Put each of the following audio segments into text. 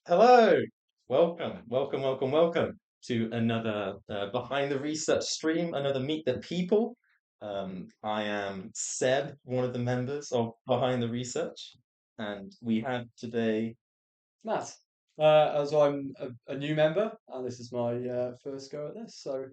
Hello, welcome to another Behind the Research stream, another Meet the People. I am Seb, one of the members of Behind the Research, and we have today, Matt, as I'm a new member, and this is my first go at this, so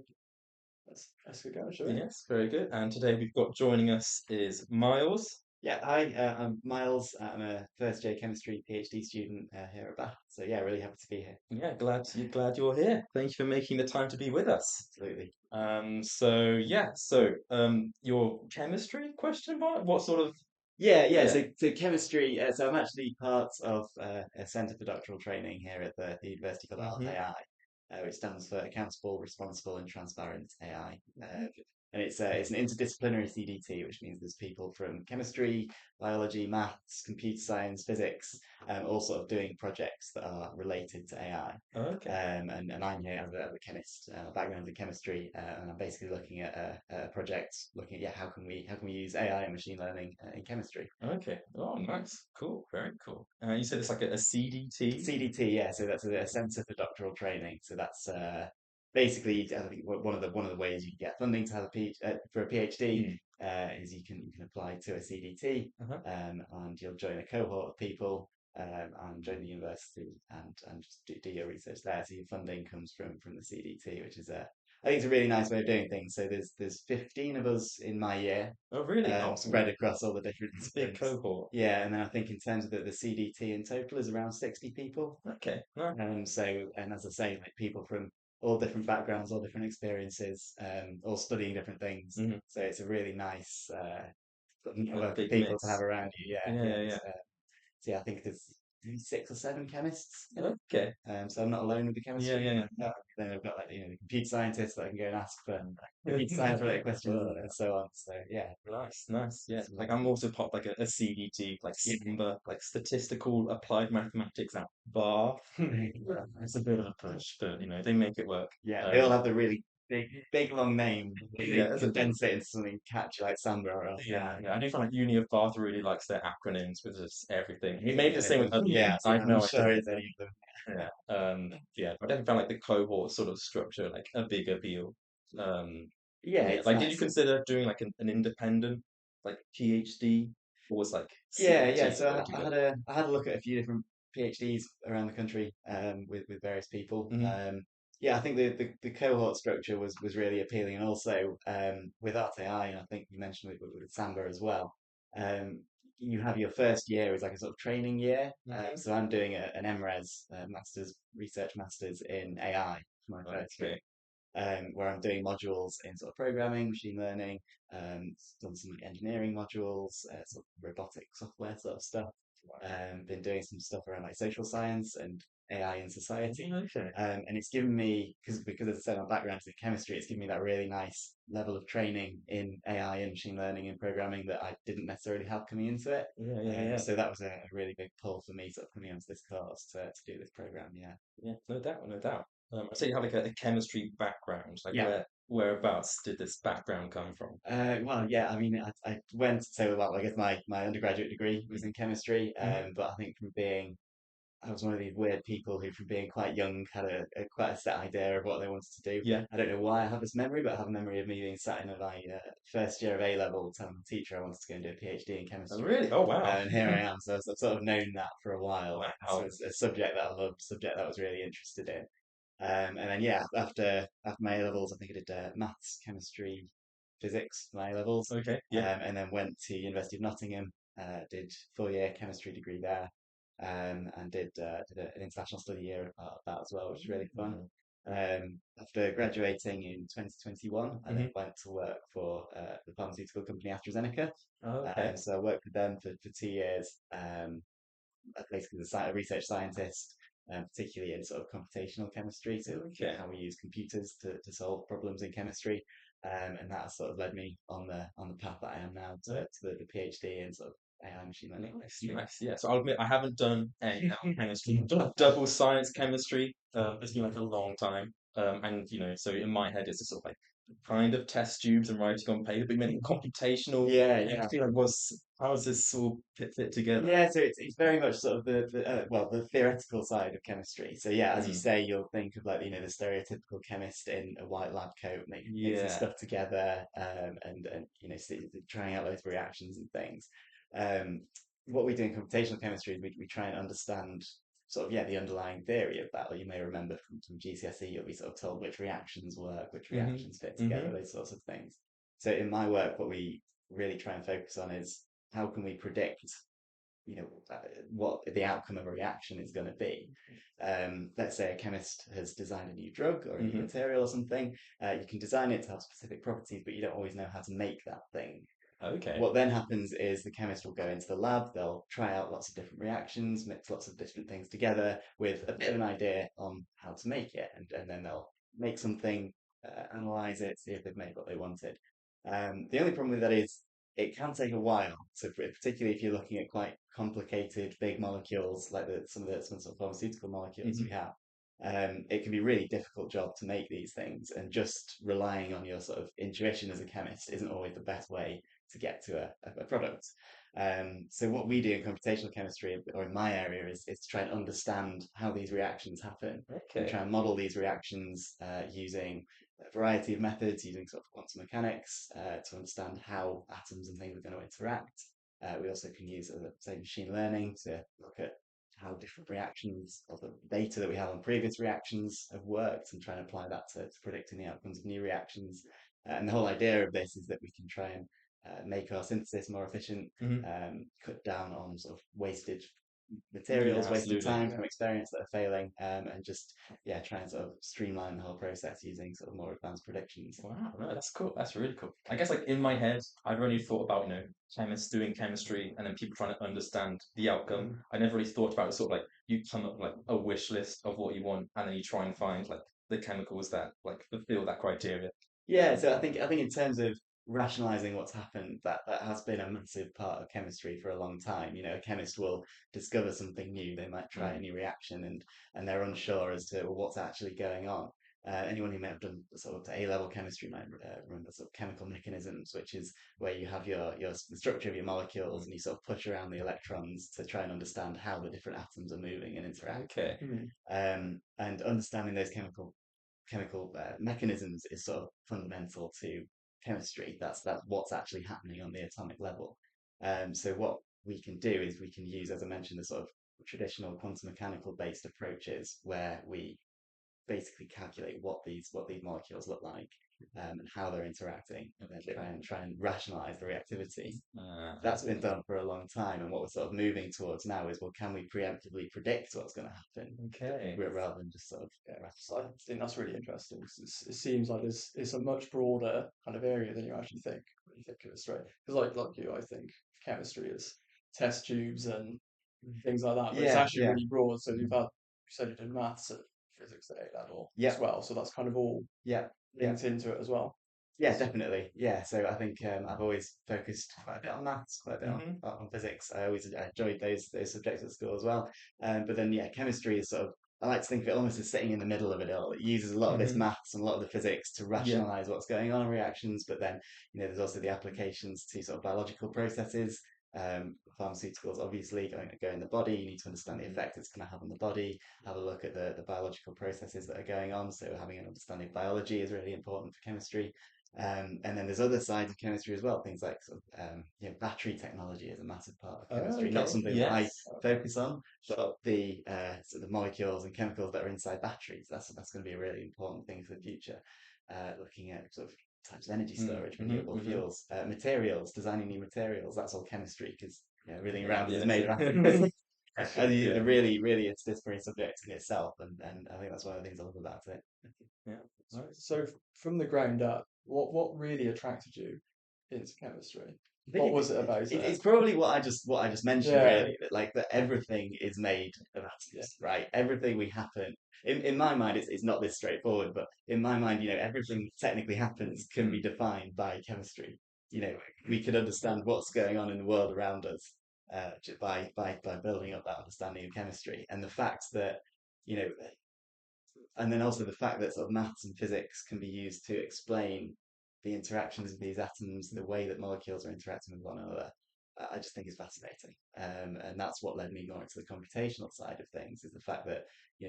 let's get going, shall we? yes, very good, and today we've got joining us is Miles. Yeah, hi, I'm Miles. I'm a first year chemistry PhD student here at Bath. So yeah, really happy to be here. Yeah, glad you're here. Thank you for making the time to be with us. Absolutely. Your chemistry question mark? What sort of Yeah. yeah. So chemistry. So I'm actually part of a centre for doctoral training here at the university called Hmm. ART-AI, which stands for Accountable, Responsible, and Transparent AI. And it's an interdisciplinary CDT, which means there's people from chemistry, biology, maths, computer science, physics, all sort of doing projects that are related to AI. Okay. And I'm here as a chemist, background in chemistry, and I'm basically looking at a project looking at how can we use AI and machine learning in chemistry. Okay. Oh, nice. Cool. Very cool. You said it's like a CDT? CDT, yeah. So that's a Centre for Doctoral Training. So that's basically I think one of the ways you can get funding to have for a PhD Mm. is you can apply to a CDT, Uh-huh. and you'll join a cohort of people. And join the university and just do your research there. So your funding comes from the CDT, which is I think it's a really nice way of doing things. So there's 15 of us in my year, Oh, really? Oh, spread across all the different it's a big disciplines. cohort. Yeah, and then I think in terms of the CDT in total is around 60 people. Okay. No. And as I say, like people from all different backgrounds, all different experiences, all studying different things. Hmm. So it's a really nice sort of Like a network of big people to have mix. around you. Yeah, Yeah, yeah. yeah, yeah. So yeah, I think there's maybe 6 or 7 chemists in it. Okay. So I'm not alone with the Yeah, chemistry. yeah, yeah. Then I've got like the computer scientists that I can go and ask for computer science related questions Well, and so on. So yeah, nice. Yeah. it's Like really I'm good. also part of like a CDT, like Yeah. SAMBA, like Statistical Applied Mathematics at Bar. It's a bit of a push, but they make it work. Yeah, they all Um, have the really big long name. They yeah, it's a big. condense it into something catchy like Samba or Yeah, ART-AI. yeah. I do find like Uni of Bath really likes their acronyms with just everything. He may be the same with other Yeah, unis. I have I'm no sure idea. it's any of them. Yeah. Yeah. But I definitely found like the cohort sort of structure like a bigger deal. Um, Yeah, yeah. it's Like, did you nice. consider doing like an independent like PhD, or was like Yeah. CDT the So way to I go? had a look at a few different PhDs around the country with various people. Hmm. Yeah, I think the cohort structure was really appealing, and also with ART-AI, and I think you mentioned with Samba as well. Um, you have your first year as like a sort of training year. Hmm. So I'm doing an MRes, Masters Research Masters in AI for my first year, Okay. where I'm doing modules in sort of programming, machine learning, done some like engineering modules, sort of robotic software sort of stuff. Been doing some stuff around like social science and AI in society. Okay. And it's given me, because as I said, my background is in chemistry, it's given me that really nice level of training in AI and machine learning and programming that I didn't necessarily have coming into it. Yeah, yeah, yeah. So that was a really big pull for me sort of coming onto this course to do this program. Yeah. Yeah, no doubt, no doubt. I say you have like a chemistry background. Like Yeah. whereabouts did this background come from? Well, yeah, I mean, I went to, well, I guess my undergraduate degree was in chemistry, Mm-hmm. but I think I was one of these weird people who, from being quite young, had a quite a set idea of what they wanted to do. Yeah. I don't know why I have this memory, but I have a memory of me being sat in my first year of A level telling the teacher I wanted to go and do a PhD in Oh, chemistry. really? Oh, wow. And here I am. So I've sort of known that for a while. So Wow. it's a subject that I loved, subject that I was really interested in. And then yeah, after my A levels, I think I did maths, chemistry, physics, my A levels, Okay. Yeah. and then went to University of Nottingham, did 4 year chemistry degree there, and did an international study year as part of that as well, which was really fun. After graduating in 2021, I then Mm-hmm. went to work for the pharmaceutical company AstraZeneca. Okay. So I worked with them for 2 years, basically a research scientist, particularly in sort of computational chemistry, so looking at Okay. how we use computers to solve problems in chemistry. And that has sort of led me on the path that I am now to the PhD in sort of AI machine learning Nice, chemistry. nice. Yeah. So I'll admit I haven't done any chemistry. I've done double science chemistry. It's been like a long time. And so in my head it's just sort of like kind of test tubes and writing on paper, but you meant computational. Yeah, I yeah. feel like how does this all fit together? Yeah, so it's very much sort of the theoretical side of chemistry. So yeah, as you Mm, say, you'll think of like the stereotypical chemist in a white lab coat mixing yeah. stuff together, and trying out those reactions and things. Um, what we do in computational chemistry is we try and understand sort of the underlying theory of that. Or you may remember from GCSE, you'll be sort of told which reactions work, which Hmm. reactions fit together, Hmm. those sorts of things. So in my work, what we really try and focus on is how can we predict what the outcome of a reaction is going to be. Let's say a chemist has designed a new drug or a new Hmm. material or something. You can design it to have specific properties, but you don't always know how to make that thing. Okay. What then happens is the chemist will go into the lab, they'll try out lots of different reactions, mix lots of different things together with a bit of an idea on how to make it, and then they'll make something, analyze it, see if they've made what they wanted. The only problem with that is it can take a while. So particularly if you're looking at quite complicated big molecules like some sort of pharmaceutical molecules we Hmm. have, it can be a really difficult job to make these things, and just relying on your sort of intuition as a chemist isn't always the best way to get to a product. So what we do in computational chemistry, or in my area, is to try and understand how these reactions happen and Okay. try and model these reactions using a variety of methods, using sort of quantum mechanics to understand how atoms and things are going to interact. We also can use, as I say, machine learning to look at how different reactions or the data that we have on previous reactions have worked and try and apply that to predicting the outcomes of new reactions. And the whole idea of this is that we can try and make our synthesis more efficient, Hmm. cut down on sort of wasted Yeah, materials, wasted absolutely. time Yeah. from experiments that are failing, and just try and sort of streamline the whole process using sort of more advanced predictions. Wow, no, that's cool. That's really cool. I guess like in my head, I've only thought about, chemists doing chemistry and then people trying to understand the outcome. Mm. I never really thought about it sort of like you come up with, like a wish list of what you want and then you try and find like the chemicals that like fulfill that criteria. Yeah, so I think in terms of rationalizing what's happened, that has been a massive part of chemistry for a long time. A chemist will discover something new. They might try a Mm. new reaction, and they're unsure as to what's actually going on. Anyone who may have done sort of A-level chemistry might remember sort of chemical mechanisms, which is where you have the structure of your molecules and you sort of push around the electrons to try and understand how the different atoms are moving and interacting. Okay. Mm. And understanding those chemical mechanisms is sort of fundamental to chemistry. That's what's actually happening on the atomic level. So what we can do is we can use, as I mentioned, the sort of traditional quantum mechanical based approaches where we basically calculate what these molecules look like, and how they're interacting, and then Okay. try and rationalize the reactivity. I That's been see. done for a long time, and what we're sort of moving towards now is, well, can we preemptively predict what's going to happen Okay. rather than just sort of Yeah, so I think that's really interesting. 'Cause it seems like it's a much broader kind of area than you actually think when you think of it straight. Because like you, I think chemistry is test tubes and things like that, but it's yeah, actually yeah, really broad. So you said you did maths and physics at A level as yeah, well. So that's kind of all yeah, yeah. linked into it as well. Yeah, definitely. Yeah, so I think I've always focused quite a bit on maths, quite a bit Hmm. on physics. I always enjoyed those subjects at school as well. But then, yeah, chemistry is sort of, I like to think of it almost as sitting in the middle of it all. It uses a lot of this Hmm. maths and a lot of the physics to Yeah. rationalize what's going on in reactions. But then, there's also the applications to sort of biological processes. Pharmaceuticals, obviously, go in the body. You need to understand the effect it's going to have on the body. Have a look at the biological processes that are going on. So having an understanding of biology is really important for chemistry. And then there's other sides of chemistry as well. Things like sort of, battery technology is a massive part of Oh, chemistry. Not okay. something that I Yes. focus on, but the sort of the molecules and chemicals that are inside batteries. That's going to be a really important thing for the future. Looking at sort of types of energy Mm, storage, hmm. renewable Hmm. fuels, materials, designing new materials. That's all chemistry because everything Yeah, around us is made of atoms. yeah. A Yeah. really interdisciplinary subject in itself, and I think that's one of the things I love about it. Yeah. So, Nice. from the ground up, what really attracted you into chemistry? I What think was it about it? it's probably what I just mentioned Yeah, really, that like that everything is made of yeah, atoms, right? Everything we happen in my mind it's not this straightforward, but in my mind, everything that technically happens can be Mm. defined by chemistry. We could understand what's going on in the world around us by building up that understanding of chemistry, and the fact that you know and then also the fact that sort of maths and physics can be used to explain the interactions of these atoms, the way that molecules are interacting with one another, I just think is fascinating. And that's what led me more into the computational side of things, is the fact that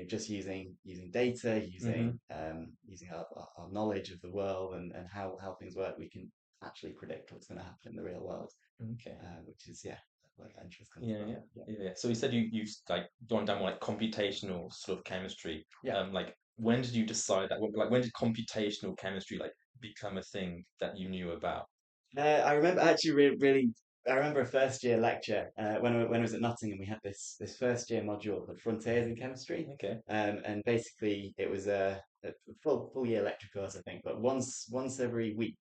just using data, Hmm. using our knowledge of the world and how things work, we can actually predict what's going to happen in the real world, Okay. which is quite interesting as Yeah, well. yeah, yeah, yeah. So you said you like gone down more like computational sort of chemistry. Yeah. Like when did you decide that? Like when did computational chemistry like become a thing that you knew about? I remember actually really. I remember a first year lecture when I was at Nottingham. We had this first year module called Frontiers in Chemistry, Okay. and basically it was a full year lecture course, I think. But once every week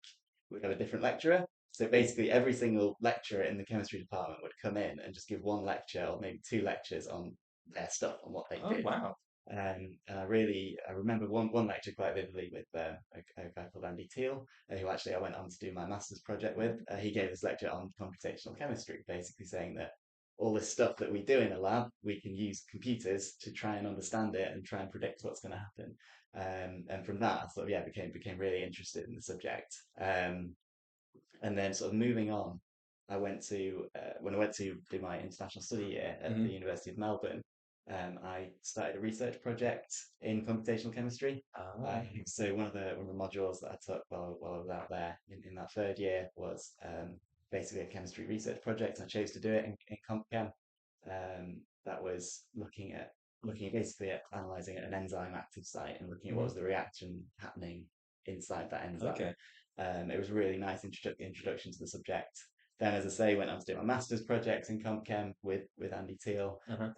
we'd have a different lecturer. So basically every single lecturer in the chemistry department would come in and just give one lecture or maybe two lectures on their stuff, on what they Oh did. wow. And I remember one lecture quite vividly with a guy called Andy Teal, who actually I went on to do my master's project with. He gave this lecture on computational chemistry, basically saying that all this stuff that we do in a lab, we can use computers to try and understand it and try and predict what's going to happen. And from that, I sort of became really interested in the subject. And then sort of moving on, I went to when I went to do my international study year at the Hmm. University of Melbourne. I started a research project in computational chemistry. Ah, So one of the modules that I took while I was out there in that third year was basically a chemistry research project. I chose to do it in Comp Chem. That was looking basically at analysing an enzyme active site and looking at what hmm. was the reaction happening inside that enzyme. Okay. It was a really nice introduction to the subject. Then, as I say, went on to do my master's project in Comp Chem with Andy Teal Uh-huh.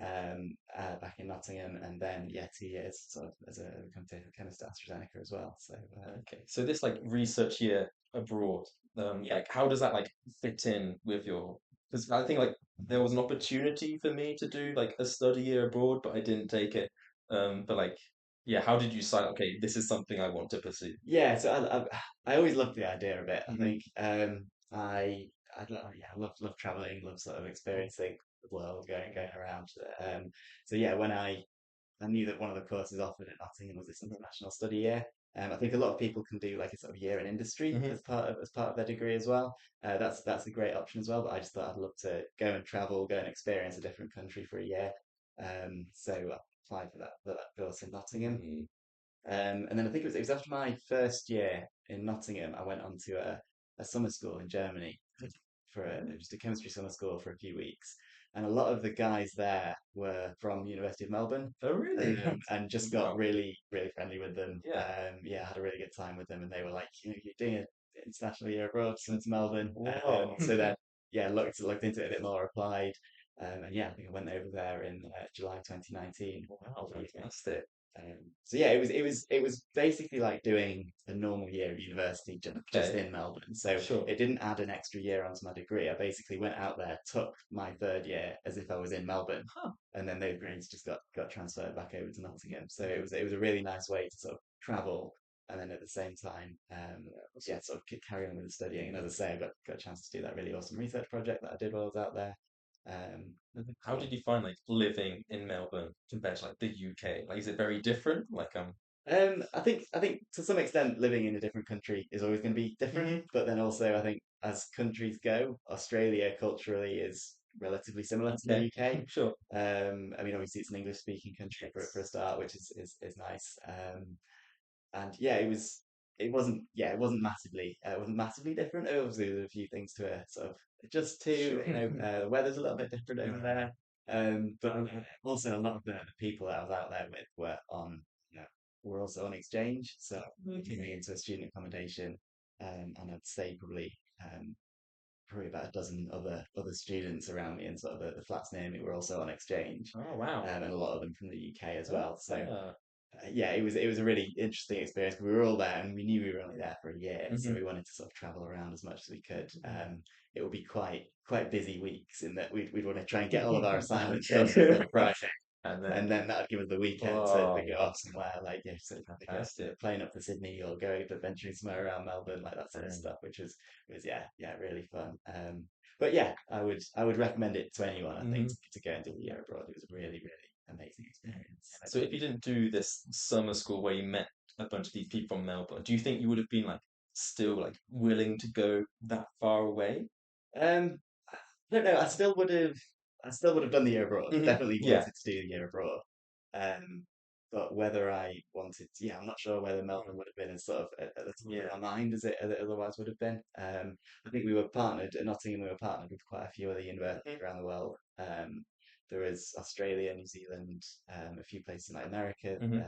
back in Nottingham, and then 2 years sort of as a computational chemist at AstraZeneca as well. So Okay. So this like research year abroad, yeah, like how does that like fit in with your? Because I think like there was an opportunity for me to do like a study year abroad, but I didn't take it. But like, yeah, how did you decide? Okay, this is something I want to pursue. yeah. So I always loved the idea of it. I Hmm. think I love traveling, love sort of experiencing the world, going around. Um, so yeah, when I knew that one of the courses offered at Nottingham was this international study year. I think a lot of people can do like a sort of year in industry Hmm. as part of their degree as well. That's a great option as well. But I just thought I'd love to go and travel, go and experience a different country for a year. So I applied for that course in Nottingham. And then I think it was after my first year in Nottingham, I went on to a summer school in Germany just a chemistry summer school for a few weeks. And a lot of the guys there were from University of Melbourne, Oh, really? and just got Wow. really, really friendly with them. Yeah. Yeah, had a really good time with them, and they were like, you're doing an international year abroad, come to Melbourne. Whoa. So then, yeah, looked into it a bit more, applied, and yeah, I think I went over there in July 2019 Wow, for uni. fantastic. So yeah, it was basically like doing a normal year of university just Okay, in Melbourne. So sure. it didn't add an extra year onto my degree. I basically went out there, took my third year as if I was in Melbourne, Huh. and then those grades just got transferred back over to Nottingham. So it was a really nice way to sort of travel and then at the same time, sort of carry on with the studying. And as I say, I got a chance to do that really awesome research project that I did while I was out there. How did you find like living in Melbourne compared to like the UK? Like, is it very different? Like, I think to some extent living in a different country is always going to be different, Mhm. but then also I think as countries go, Australia culturally is relatively similar to the Okay, UK. sure. I mean, obviously it's an English speaking country for a Yes. start, which is nice. And yeah, it wasn't massively different. Obviously, there were a few things to sort of adjust to. Sure. The weather's a little bit different over there. But also a lot of the people that I was out there with were also on exchange, so moving into a student accommodation, and I'd say probably about a dozen other students around me, and sort of the flats near me were also on exchange, Oh, wow. and a lot of them from the UK as well. So Ah. yeah, it was a really interesting experience. We were all there, and we knew we were only there for a year, so Mhm. we wanted to sort of travel around as much as we could. It would be quite busy weeks in that we'd want to try and get all of our assignments done before Okay. Friday, And and then, then that'd give us the weekend to oh, go off somewhere, like so fantastic. plane up to Sydney or going adventuring somewhere around Melbourne, like that sort of Um, stuff, which was really fun. But yeah, I would recommend it to anyone. I think mhm. to go and do a year abroad. It was a really amazing experience. So if you didn't do this summer school where you met a bunch of these people from Melbourne, do you think you would have been like still like willing to go that far away? Um, I don't know. I still would have done the year abroad. Definitely Yeah. wanted to do the year abroad. Um, but whether I wanted, yeah, I'm not sure whether Melbourne would have been as sort of at the top Yeah. of my mind as it otherwise would have been. I think we were partnered at Nottingham. We were partnered with quite a few other universities around the world. There was Australia, New Zealand, a few places in like America, Hmm.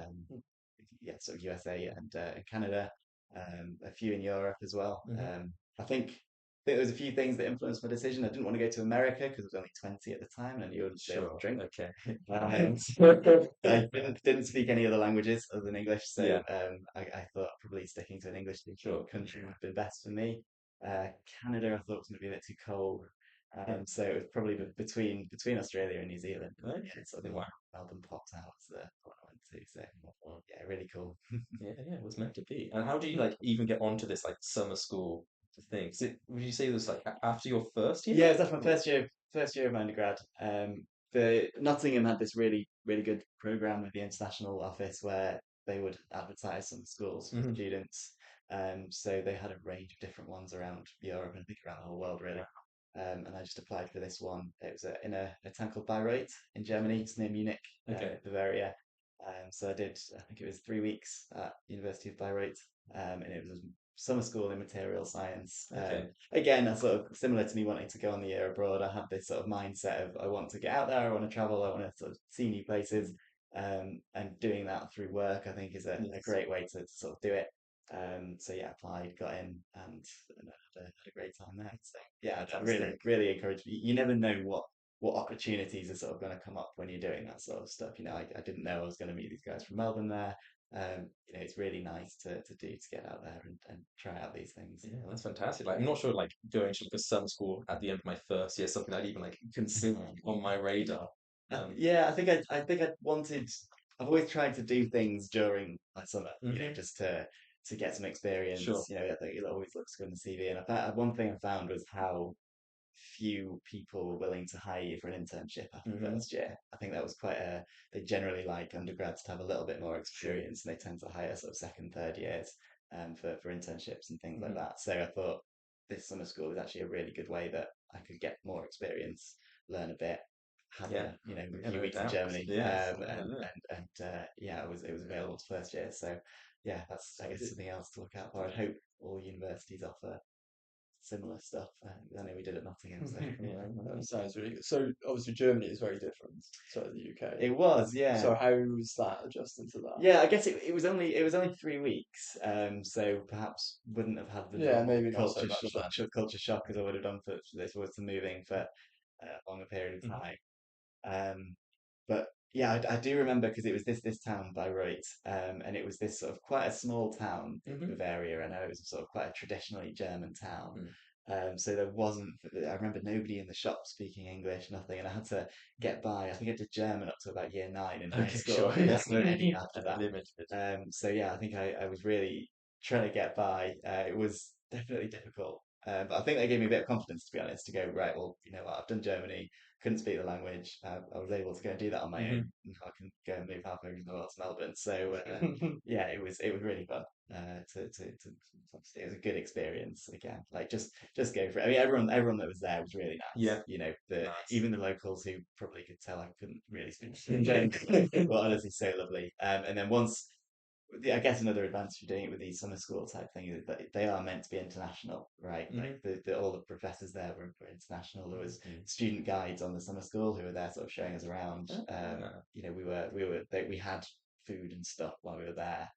yeah, sort of USA and Canada, a few in Europe as well. Hmm. I think there was a few things that influenced my decision. I didn't want to go to America because I was only 20 at the time and I knew I wouldn't be able to Sure. drink. Okay. I didn't speak any other languages other than English, so Yeah. I thought probably sticking to an English-speaking Sure. country would have been best for me. Canada, I thought was going to be a bit too cold, Yeah. so it was probably between Australia and New Zealand. Yeah, Okay. so Wow. Melbourne popped out as the one I went to. So yeah, really cool. Yeah, yeah, it was meant to be. And how do you like even get onto this like summer school thing? Would you say this like after your first Yeah, year? it was after my first year of my undergrad. The Nottingham had this really good program with the international office where they would advertise some schools for Hmm. students. So they had a range of different ones around Europe and I think around the whole world really. And I just applied for this one. It was in a town called Bayreuth in Germany. It's near Munich, Okay. Bavaria. So I did, I think it was 3 weeks at University of Bayreuth, and it was a summer school in material science. Okay. Again, that's sort of similar to me wanting to go on the year abroad. I had this sort of mindset of I want to get out there, I want to travel, I want to sort of see new places. And doing that through work, I think, is a Yes. great way to sort of do it. So yeah, applied, got in, and had a great time there. So yeah, I'd Fantastic. really encourage you. You never know what opportunities are sort of going to come up when you're doing that sort of stuff. I didn't know I was going to meet these guys from Melbourne there. It's really nice to do to get out there and try out these things. Yeah, that's fantastic. Like, I'm not sure like going to like a summer school at the end of my first year, something I'd even like consider on my radar. Yeah, I think I wanted. I've always tried to do things during my summer, Hmm. just to get some Sure. experience. I think it always looks good on the CV. And one thing I found was how few people were willing to hire you for an internship after the Hmm. first year. I think that was quite a. They generally like undergrads to have a little bit more Sure. experience, and they tend to hire sort of second, third years, for internships and things like Hmm. that. So I thought this summer school was actually a really good way that I could get more experience, learn a bit, have Yeah. a Yeah, few no weeks in doubt. Germany, Yes. Yeah, no. yeah, it was available to first year. So yeah, that's I So guess something else to look out for. I hope all universities offer similar stuff. I know we did at Nottingham, so Yeah, that no. sounds really good. So obviously Germany is very different to the UK. it was, yeah. So how's that adjusting to that? Yeah, I guess it was only 3 weeks, so perhaps wouldn't have had the Yeah, normal maybe not so much then. culture shock as I would have done for this was to moving for a longer period of Mhm. time. Um, but yeah, I do remember because it was this town Bayreuth, and it was this sort of quite a small town in Mhm. Bavaria, and it was sort of quite a traditionally German town. Mm. So there wasn't. I remember nobody in the shop speaking English, nothing, and I had to get by. I think I did German up to about year 9 in high Okay, school. sure. I Yeah. didn't learn any after that. Limited. So yeah, I think I was really trying to get by. It was definitely difficult, but I think that gave me a bit of confidence, to be honest, to go right. Well, you know what, I've done Germany, couldn't speak the language. I was able to go and do that on my own. Hmm. And I can go and move halfway around the world to Melbourne. So yeah, it was really fun. It was a good experience again. Like just go for it. I mean, everyone that was there was really nice. Yeah. The Nice. even the locals who probably could tell I couldn't really speak German were honestly so lovely. And then once I guess another advantage of doing it with these summer school type things is that they are meant to be international, right? Like Hmm. all the professors there were international. There was Hmm. student guides on the summer school who were there sort of showing us around. Ah, We had food and stuff while we were there,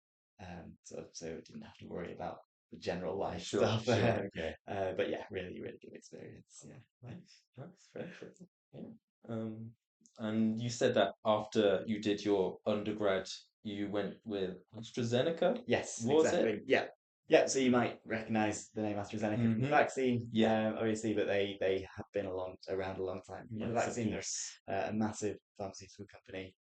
so we didn't have to worry about the general life sure, stuff. sure. Okay. But yeah, really good experience. Yeah. Nice. Nice. Very good. Yeah. Um, and you said that after you did your undergrad, you went with AstraZeneca, Yes, was it? exactly. Yeah. Yeah, so you might recognise the name AstraZeneca from the Hmm. vaccine, Yeah. obviously, but they have been around a long time before the Yes, of vaccine. They're course. a massive pharmaceutical company,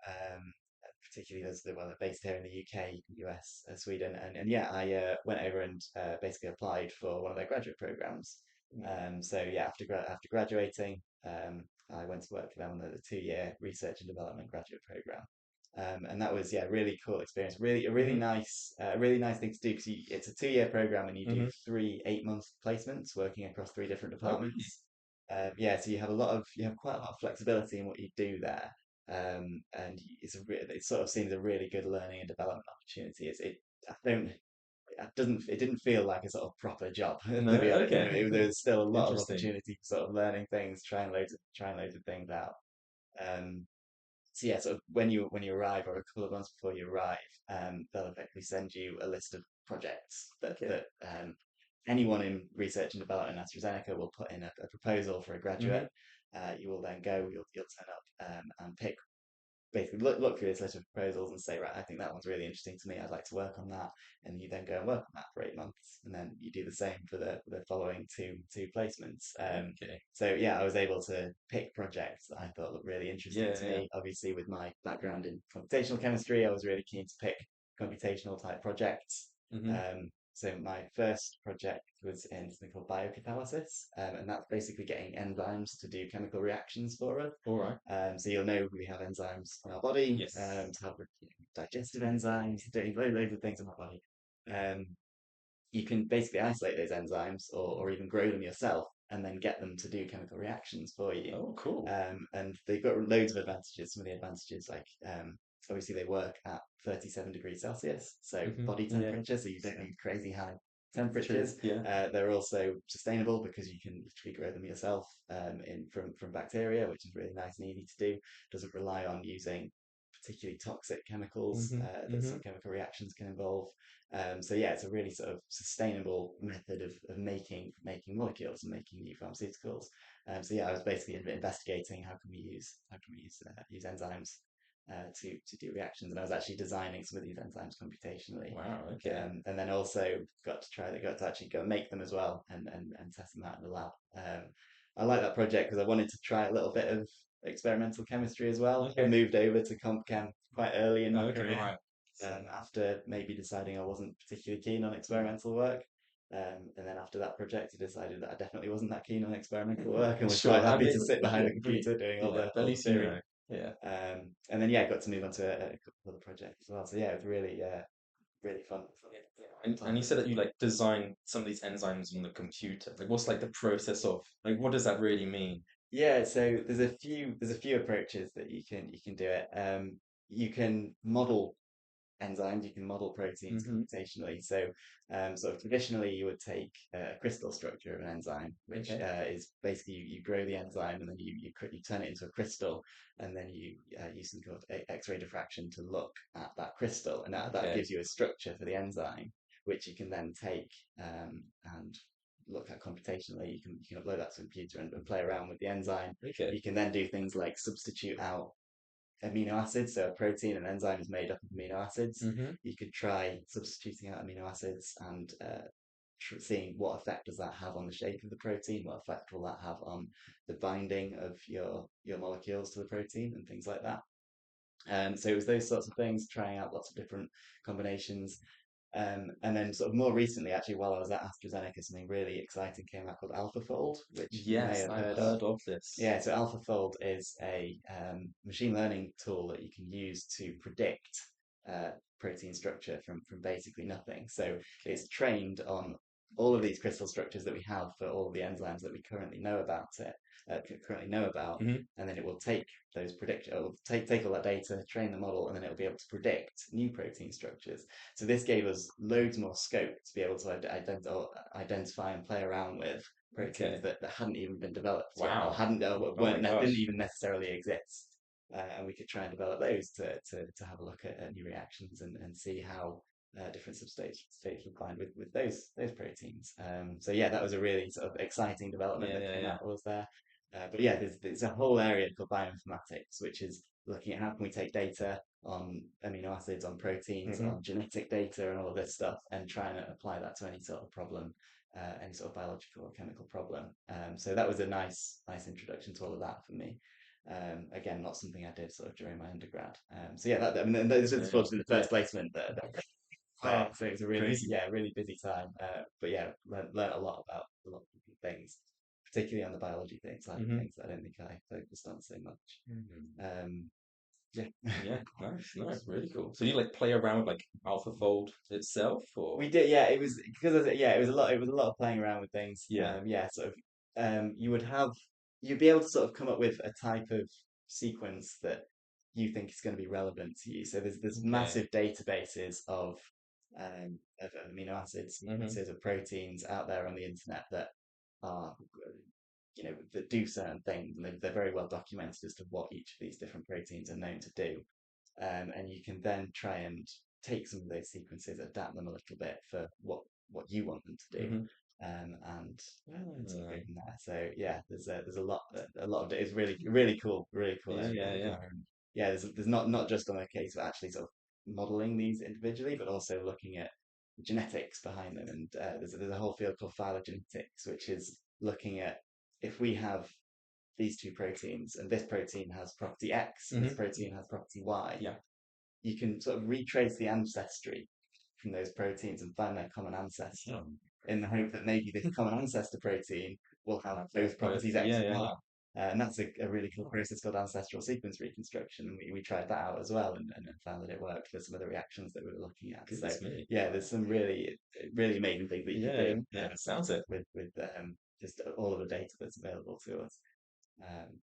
um, particularly they're based here in the UK, US, Sweden, and yeah, I went over and basically applied for one of their graduate programs. Mm. So yeah, after graduating, I went to work for them on the 2 year research and development graduate program. And that was, yeah, really cool experience. Really, a really nice thing to do because it's a 2 year program and you do Hmm. 3 8-month placements working across 3 different Oh, really? departments. Yeah, so you have quite a lot of flexibility in what you do there. And it sort of seems a really good learning and development opportunity. I don't, it didn't feel like a sort of proper job No, to be honest. okay. There was still a lot of Interesting. opportunity for sort of learning things, trying loads of things out. Um, so yeah, sort of when you arrive or a couple of months before you arrive, they'll effectively send you a list of projects Okay. that anyone in research and development in AstraZeneca will put in a proposal for a graduate. Hmm. You will then go, you'll turn up and pick basically look through this list of proposals and say, right, I think that one's really interesting to me. I'd like to work on that, and you then go and work on that for 8 months, and then you do the same for the following two placements. Okay. So yeah, I was able to pick projects that I thought looked really interesting Yeah, to yeah. me. Obviously, with my background in computational chemistry, I was really keen to pick computational type projects. Hmm. So my first project was in something called biocatalysis, and that's basically getting enzymes to do chemical reactions for us. All right. So you'll know we have enzymes in our body Yes. to help with digestive enzymes, doing loads of things in our body. Um, you can basically isolate those enzymes or even grow them yourself and then get them to do chemical reactions for you. Oh, cool. And they've got loads of advantages. Some of the advantages, like obviously, they work at 37 degrees Celsius, so Hmm. body Yeah. temperature, so you don't need crazy high True. temperatures. Yeah. They're also sustainable because you can literally grow them yourself from bacteria, which is really nice and easy to do. Doesn't rely on using particularly toxic chemicals Hmm. that Hmm. some chemical reactions can involve. So yeah, it's a really sort of sustainable method of making molecules and making new pharmaceuticals. So yeah, I was basically investigating how can we use enzymes to do reactions, and I was actually designing some of these enzymes computationally. Wow. Okay. And then also got to actually go and make them as well and test them out in the lab. I like that project because I wanted to try a little bit of experimental chemistry as well. I Okay. moved over to comp chem quite early in my Okay. career, Right. after maybe deciding I wasn't particularly keen on experimental work. And then after that project, I decided that I definitely wasn't that keen on experimental work and was quite Sure. I happy to mean, sit behind yeah. the computer doing Yeah. But at all the least you theory. know. Yeah. And then yeah, I got to move on to a couple of other projects as well. So yeah, it was really fun. Yeah, yeah. And Time. you said that you like design some of these enzymes on the computer. Like, what's like the process of like what does that really mean? Yeah, so there's a few approaches that you can do it. You can model enzymes, you can model proteins Hmm. computationally. So, sort of traditionally, you would take a crystal structure of an enzyme, which Okay. is basically you grow the enzyme and then you turn it into a crystal, and then you use something called X-ray diffraction to look at that crystal, and that Okay. gives you a structure for the enzyme, which you can then take and look at computationally. You can upload that to a computer and play around with the enzyme. Okay. You can then do things like substitute out amino acids. So a protein, an enzyme is made up of amino acids. Hmm. You could try substituting out amino acids and seeing what effect does that have on the shape of the protein, what effect will that have on the binding of your molecules to the protein and things like that. So it was those sorts of things, trying out lots of different combinations. And then sort of more recently, actually, while I was at AstraZeneca, something really exciting came out called AlphaFold, which you may Yes, have I've heard of. heard of this. Yeah, so AlphaFold is a machine learning tool that you can use to predict uh, protein structure from basically nothing. So Okay. it's trained on all of these crystal structures that we have for all of the enzymes that we currently know about Hmm. and then it will take those prediction, it will take all that data, train the model, and then it will be able to predict new protein structures. So this gave us loads more scope to be able to identify and play around with proteins Okay. that hadn't even been developed yet or Wow. hadn't Oh my didn't gosh. even necessarily exist. And we could try and develop those to have a look at new reactions and see how different states would bind with those proteins. So yeah, that was a really sort of exciting development Yeah, that yeah, came yeah. out of us there. But yeah, there's a whole area called bioinformatics, which is looking at how can we take data on amino acids, on proteins, Hmm. on genetic data, and all of this stuff, and trying to apply that to any sort of problem, any sort of biological or chemical problem. So that was a nice introduction to all of that for me. Again, not something I did sort of during my undergrad. So yeah, I mean, this is So fortunately the yeah. first placement Wow. so it was a Crazy. really busy time. But yeah, learned a lot about a lot of different things, particularly on the biology side of Hmm. things that I don't think I focused on so much. Um, Yeah. Yeah, nice, nice, really cool. So you like play around with like AlphaFold itself, or We did, yeah. It was because of yeah, it was a lot. It was a lot of playing around with things. yeah, Yeah, sort of. You'd be able to sort of come up with a type of sequence that you think is going to be relevant to you. So there's okay, massive databases of amino acids, hmm, sequences of proteins out there on the internet that are that do certain things, and they're very well documented as to what each of these different proteins are known to do. And you can then try and take some of those sequences, adapt them a little bit for what you want them to do, hmm, and sort of go ah, from there. So yeah, there's a lot of it. It's really cool yeah, yeah, yeah, environment. Yeah, there's not just on a case of actually sort of modeling these individually, but also looking at the genetics behind them. And there's a whole field called phylogenetics, which is looking at if we have these two proteins, and this protein has property X, and this hmm, protein has property Y, yeah, you can sort of retrace the ancestry from those proteins and find their common ancestor oh, in the hope that maybe this common ancestor protein will have those both, properties X yeah, and yeah, Y. yeah. And that's a really cool process called ancestral sequence reconstruction. And we tried that out as well and found that it worked for some of the reactions that we were looking at. So, Goodness me, yeah, there's some really amazing things that you could yeah, do yeah, sounds it, with just all of the data that's available to us.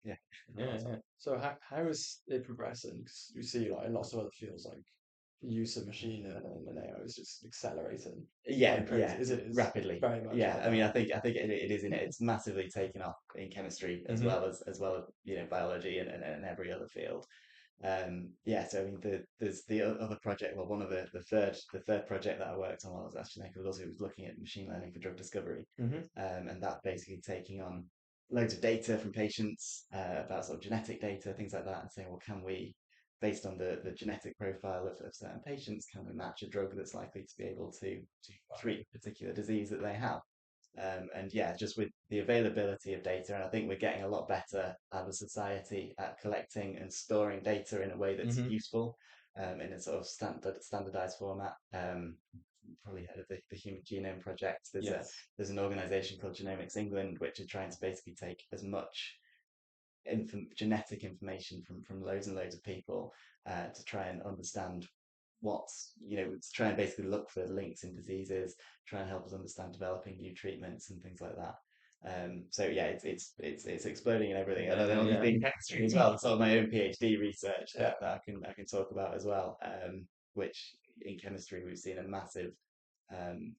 Yeah. yeah, Nice. yeah, So how is it progressing? Because you see, like in lots of other fields, like the use of machine learning and AI is just accelerating Yeah, like crazy. yeah, Is it is rapidly. very much Yeah, like I mean, that? I think it is in it. It's massively taken off in chemistry hmm, as well as biology and every other field. Yeah, so I mean, there's the other project. Well, one of the third project that I worked on while I was at AstraZeneca was looking at machine learning for drug discovery, hmm, and that basically taking on loads of data from patients about sort of genetic data, things like that, and saying, well, can we, based on the genetic profile of certain patients, can we match a drug that's likely to be able to treat a particular disease that they have? And yeah, just with the availability of data, and I think we're getting a lot better as a society at collecting and storing data in a way that's hmm, useful, in a sort of standardized format. Probably heard of the Human Genome Project. yes, There's an organisation called Genomics England, which are trying to basically take as much genetic information from loads and loads of people to try and understand to try and basically look for links in diseases, try and help us understand developing new treatments and things like that. So yeah, it's exploding in everything, and yeah, then yeah, yeah, obviously in chemistry as well. Sort of my own PhD research Yeah. that I can talk about as well. Which in chemistry we've seen a um,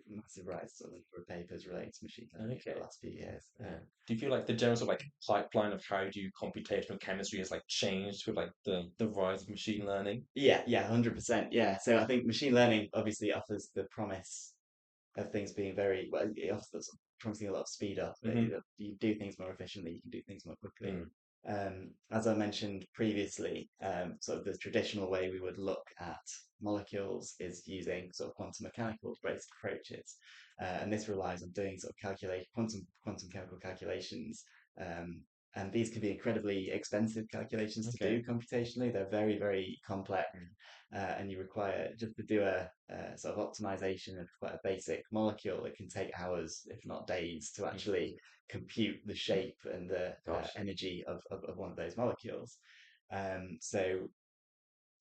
massive rise sort of for papers relating to machine learning over the okay. last few years. Yeah. Do you feel like the general sort of like pipeline of how you do computational chemistry has like changed with like the rise of machine learning? Yeah, 100%. Yeah. So I think machine learning obviously offers the promise of things being very well. It offers promising a lot of speed up. Hmm, You do things more efficiently. You can do things more quickly. mm, As I mentioned previously, sort of the traditional way we would look at molecules is using sort of quantum mechanical based approaches, and this relies on doing sort of calculate quantum chemical calculations. Um, and these can be incredibly expensive calculations to okay. do computationally. They're very, very complex, and you require just to do a sort of optimization of quite a basic molecule. It can take hours, if not days, to Mm, actually compute the shape and the gosh. energy of one of those molecules. So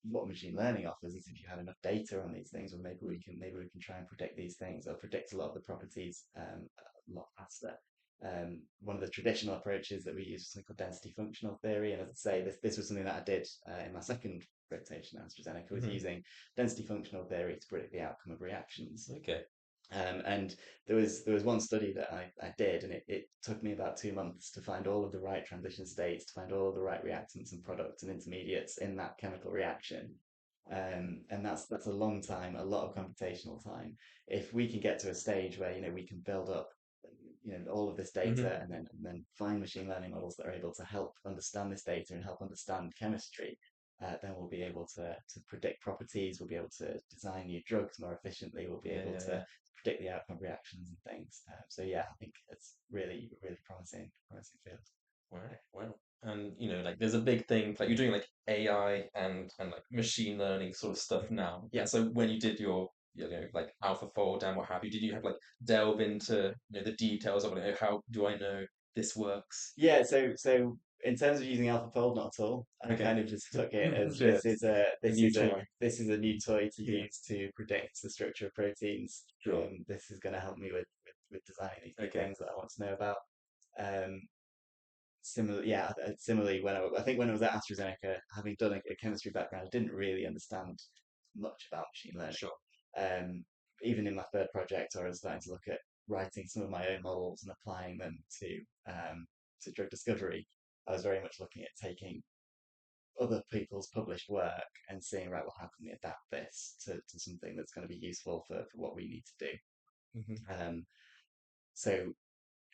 what machine learning offers is if you have enough data on these things, well, maybe we can try and predict these things or predict a lot of the properties a lot faster. One of the traditional approaches that we use is something called density functional theory, and as I say, this was something that I did in my second rotation at AstraZeneca, was Hmm, using density functional theory to predict the outcome of reactions. okay. And there was one study that I did, and it took me about 2 months to find all of the right transition states, to find all of the right reactants and products and intermediates in that chemical reaction. And that's a long time, a lot of computational time. If we can get to a stage where we can build up all of this Hmm, data and then find machine learning models that are able to help understand this data and help understand chemistry, then we'll be able to predict properties. We'll be able to design new drugs more efficiently. We'll be yeah, able yeah, to yeah. predict the outcome of reactions and things. So yeah, I think it's really, really promising field. Wow, wow. And like there's a big thing like you're doing like AI and like machine learning sort of stuff now. Yeah, And so when you did your like AlphaFold and what have you, did you have like delve into the details of how do I know this works? yeah. So in terms of using AlphaFold, not at all. I Okay. kind of just took it as Just a new toy. this is a new toy to Yeah. use to predict the structure of proteins. Sure. This is going to help me with designing these new Okay. things that I want to know about. Um, similarly, I think when I was at AstraZeneca, having done a chemistry background, I didn't really understand much about machine learning. Sure. Um, Even in my third project, I was starting to look at writing some of my own models and applying them to drug discovery. I was very much looking at taking other people's published work and seeing, right, well, how can we adapt this to something that's going to be useful for what we need to do? Hmm. So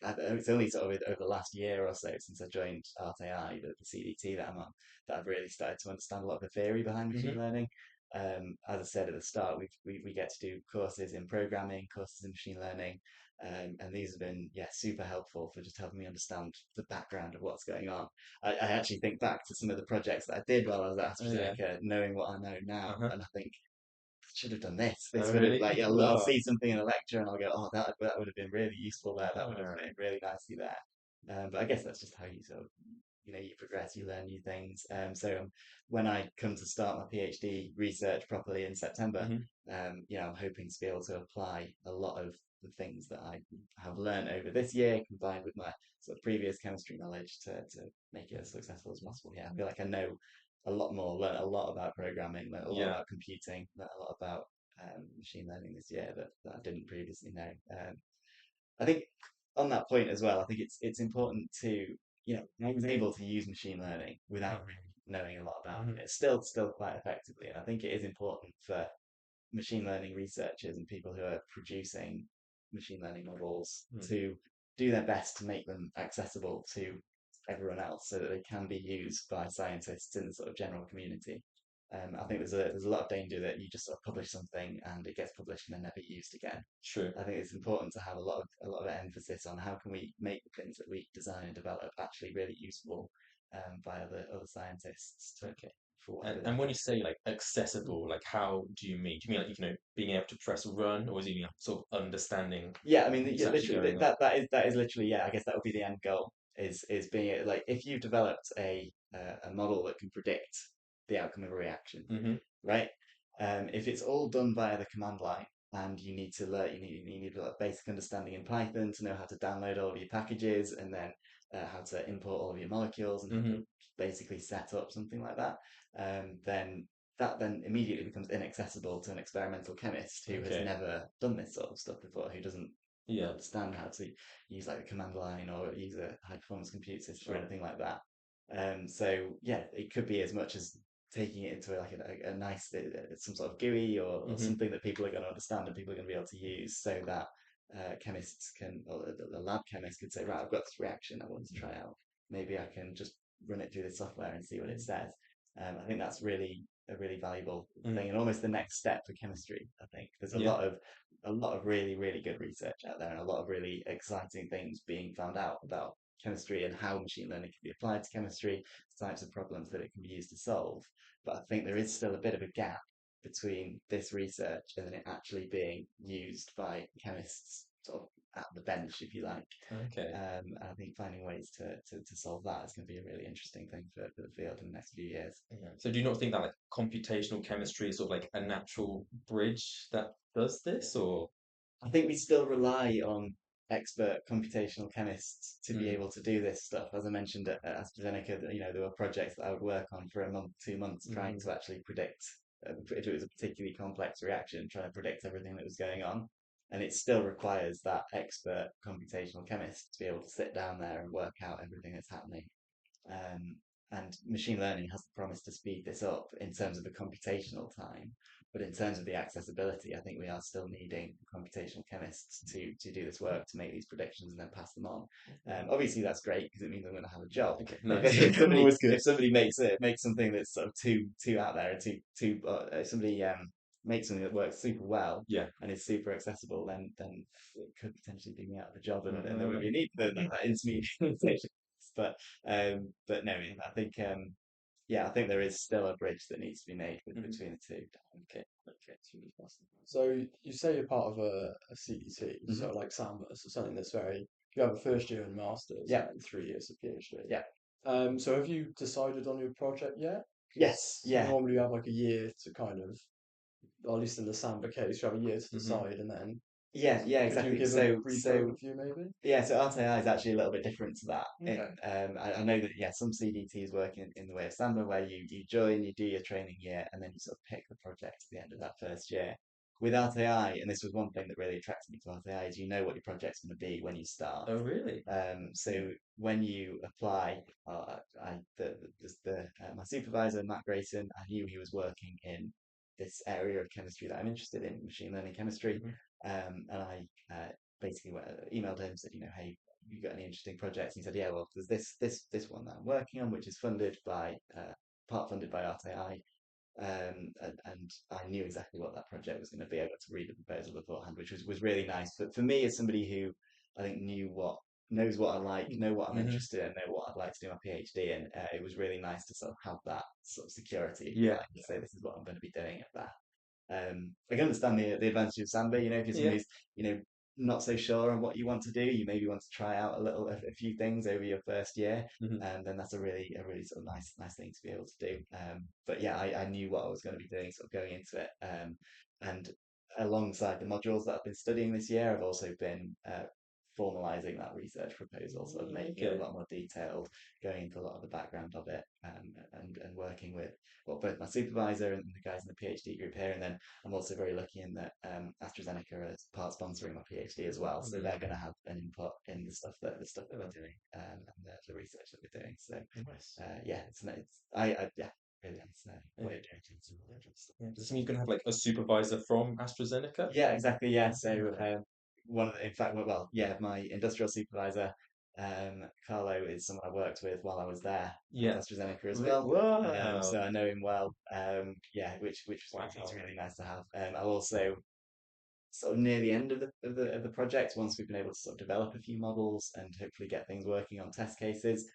it's only sort of over the last year or so since I joined ART-AI, the CDT that I'm on, that I've really started to understand a lot of the theory behind machine Hmm. learning. As I said at the start, we get to do courses in programming, courses in machine learning, and these have been super helpful for just helping me understand the background of what's going on. I actually think back to some of the projects that I did while I was at Oh yeah. AstraZeneca, knowing what I know now, Uh-huh. and I think should have done this. Oh This would have really? I'll Wow. see something in a lecture and I'll go, oh, that would have been really useful there. That would have Ah. fit really nicely there. But I guess that's just how you sort of you progress, you learn new things. When I come to start my PhD research properly in September, Hmm. I'm hoping to be able to apply a lot of the things that I have learned over this year, combined with my sort of previous chemistry knowledge to make it as successful as possible. Yeah, I feel like I know a lot more, learn a lot about programming, learn a lot Yeah. about computing, learn a lot about machine learning this year that I didn't previously know. I think on that point as well, I think it's important to I was able to use machine learning without really knowing a lot about Hmm. it, still quite effectively, and I think it is important for machine learning researchers and people who are producing machine learning models to do their best to make them accessible to everyone else so that they can be used by scientists in the sort of general community. I think there's a lot of danger that you just sort of publish something and it gets published and then never used again. True. I think it's important to have a lot of emphasis on how can we make the things that we design and develop actually really useful by other scientists Okay. for whatever And they when you can. say like accessible, like how do you mean? Do you mean like being able to press run, or is it sort of understanding Yeah, I mean, what's actually literally going on? that is literally, yeah. I guess that would be the end goal is being like if you've developed a model that can predict the outcome of a reaction, Hmm. right? If it's all done via the command line and you need to learn, you need a basic understanding in Python to know how to download all of your packages and then how to import all of your molecules and how to Hmm. basically set up something like that, then that then immediately becomes inaccessible to an experimental chemist who has Okay. never done this sort of stuff before, who doesn't Yeah. understand how to use like the command line or use a high performance compute system or Sure. anything like that. So yeah, it could be as much as taking it into like a nice some sort of GUI or Hmm. something that people are going to understand and people are going to be able to use so that chemists can, or the lab chemist could say, right, I've got this reaction I want to try out. Maybe I can just run it through the software and see what it says. I think that's really a really valuable Mm. thing and almost the next step for chemistry. I think there's Yeah. a lot of really good research out there and a lot of really exciting things being found out about chemistry and how machine learning can be applied to chemistry, the types of problems that it can be used to solve. But I think there is still a bit of a gap between this research and then it actually being used by chemists sort of at the bench, if you like. Okay. I think finding ways to solve that is going to be a really interesting thing for the field in the next few years. Yeah. So do you not think that like computational chemistry is sort of like a natural bridge that does this, or? I think we still rely on expert computational chemists to be Mm. able to do this stuff. As I mentioned at AstraZeneca, there were projects that I would work on for a month, 2 months, trying Hmm. to actually predict if it was a particularly complex reaction, trying to predict everything that was going on. And it still requires that expert computational chemist to be able to sit down there and work out everything that's happening. Um, and machine learning has the promise to speed this up in terms of the computational time. But in terms of the accessibility, I think we are still needing computational chemists to do this work, to make these predictions and then pass them on. Obviously, that's great because it means I'm going to have a job. Okay. If, Nice. if somebody Always good. if somebody makes something that's sort of too out there and too somebody makes something that works super well Yeah. and is super accessible, then it could potentially be me out of a job, and there would Uh, be a need for that intermediate. But no, I think I think there is still a bridge that needs to be made mhm. between the two. Okay. Okay. It's really fascinating. So you say you're part of a CDT, Hmm. so like SAMA, so something that's very, you have a first year and masters Yeah, and then 3 years of PhD. yeah. So have you decided on your project yet? Yes, Because yeah, normally you have like a year to kind of, or at least in the Samba case, you have a year to Hmm. decide, and then yeah, could you exactly. give a So, brief so overview, maybe? yeah, so ART-AI is actually a little bit different to that. Okay. I know that yeah, some CDTs work in the way of Samba, where you join, you do your training year, and then you sort of pick the project at the end of that first year. With ART-AI, and this was one thing that really attracted me to ART-AI, is you know what your project's going to be when you start. Oh, really? So when you apply, my supervisor Matt Grayson, I knew he was working in this area of chemistry that I'm interested in, machine learning chemistry, Hmm. and I basically emailed him, said, hey, you got any interesting projects? And he said, yeah, well, there's this one that I'm working on, which is funded by part funded by ART-AI, and I knew exactly what that project was going to be. I got to read the proposal beforehand, which was really nice. But for me, as somebody who I think knows what I like, know what I'm Hmm. interested in, know what I'd like to do my PhD in, it was really nice to sort of have that sort of security, if you Yeah. like, to say this is what I'm going to be doing at that. I can understand the advantage of Samba. If you're Yeah. somebody who's not so sure on what you want to do, you maybe want to try out a few things over your first year, Hmm. and then that's a really sort of nice thing to be able to do. But yeah, I knew what I was going to be doing sort of going into it, and alongside the modules that I've been studying this year, I've also been formalizing that research proposal, sort of making it a Okay. lot more detailed, going into a lot of the background of it, and working with both my supervisor and the guys in the PhD group here, and then I'm also very lucky in that AstraZeneca is part sponsoring my PhD as well, so Mm. they're going to have an input in the stuff that we're doing, and the research that we're doing. So Nice. yeah, yeah, really nice Yeah. way of doing things. Yeah. Does this mean you're gonna have like a supervisor from AstraZeneca? Yeah, exactly. Yeah. So Okay. in fact, well, yeah, my industrial supervisor, Carlo, is someone I worked with while I was there with Yeah. AstraZeneca as well. Wow. So I know him well. Yeah, which Wow. is really nice to have. I'll also sort of near the end of the project, once we've been able to sort of develop a few models and hopefully get things working on test cases,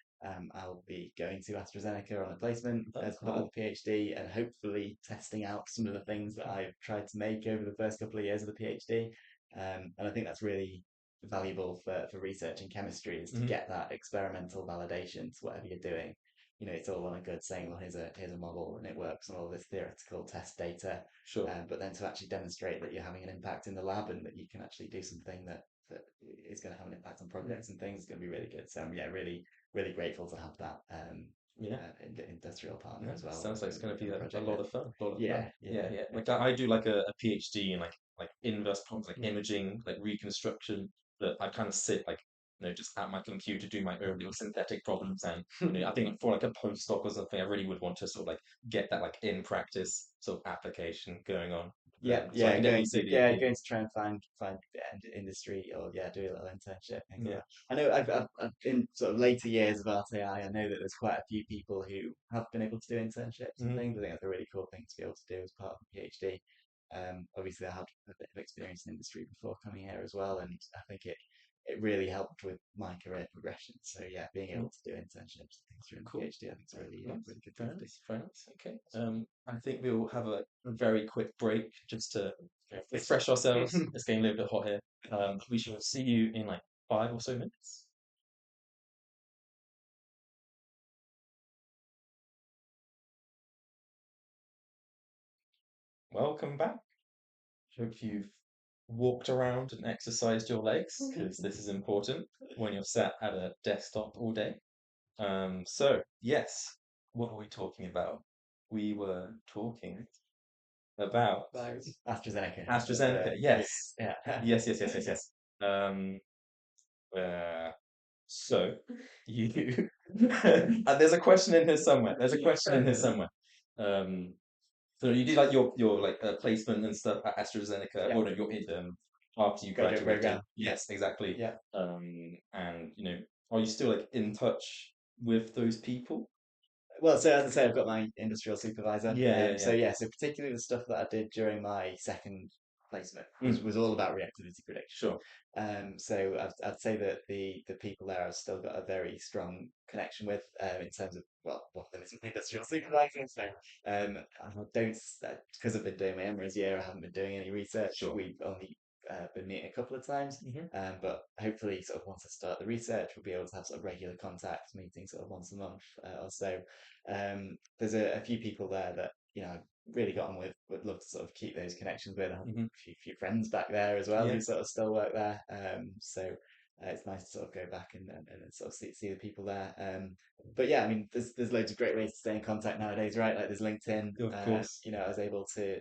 I'll be going to AstraZeneca on a placement Oh, as part of cool. the PhD and hopefully testing out some of the things that I've tried to make over the first couple of years of the PhD. And I think that's really valuable for research in chemistry is to Hmm. get that experimental validation to whatever you're doing. It's all well and good saying, well, here's a model and it works on all this theoretical test data, Sure. but then to actually demonstrate that you're having an impact in the lab and that you can actually do something that is going to have an impact on projects and things is going to be really good. So yeah, really, really grateful to have that Yeah. industrial partner Yeah. as well Sounds like it's gonna working be on the a project lot with. of fun. A lot of fun. Yeah, Yeah, yeah, yeah. yeah. Like I do like a PhD in like inverse problems, like Mm. imaging, like reconstruction. But I kind of sit like just at my computer do my own little synthetic problems, and I think for like a postdoc or something, I really would want to sort of like get that like in practice sort of application going on. Yeah, So I yeah, can definitely see the appeal. going to try and find industry or yeah, do a little internship things like Yeah. that. I know I've in sort of later years of RTI, I know that there's quite a few people who have been able to do internships and Hmm. things. I think that's a really cool thing to be able to do as part of a PhD. Obviously, I had a bit of experience in industry before coming here as well, and I think it really helped with my career progression. So yeah, being able to do internships and things during the Cool. PhD, I think is a Nice. really good thing Very to do. nice. Very nice. Okay. I think we'll have a very quick break just to refresh ourselves. It's getting a little bit hot here. We shall see you in like 5 or so minutes. Welcome back. Hope you've walked around and exercised your legs because this is important when you're sat at a desktop all day. So yes, what were we talking about? We were talking about Thanks. AstraZeneca. AstraZeneca. Yes. Yeah. Yes, yes, yes, yes, yes. Um, uh, so you and there's a question in here somewhere. There's a question in here somewhere. Um, so you did like your like placement and stuff at AstraZeneca, Yeah. or no, your after you Graduate graduated. program. Yes, exactly. Yeah. And are you still like in touch with those people? Well, so as I say, I've got my industrial supervisor. Yeah, yeah, So yeah. yeah, so particularly the stuff that I did during my second placement was Mm, was all about reactivity prediction. sure. So I'd say that the people there I've still got a very strong connection with in terms of well, one of them is an industrial supervisor. So I don't because I've been doing my MRes year, I haven't been doing any research. Sure. We've only been meeting a couple of times. Hmm. But hopefully, sort of once I start the research, we'll be able to have sort of regular contact meetings sort of once a month or so. There's a few people there that I've really got on with. Would love to sort of keep those connections with. I have Hmm. a few friends back there as well Yeah. who sort of still work there. So it's nice to sort of go back and sort of see the people there. But yeah, I mean, there's loads of great ways to stay in contact nowadays, right? Like there's LinkedIn. Of course. I was able to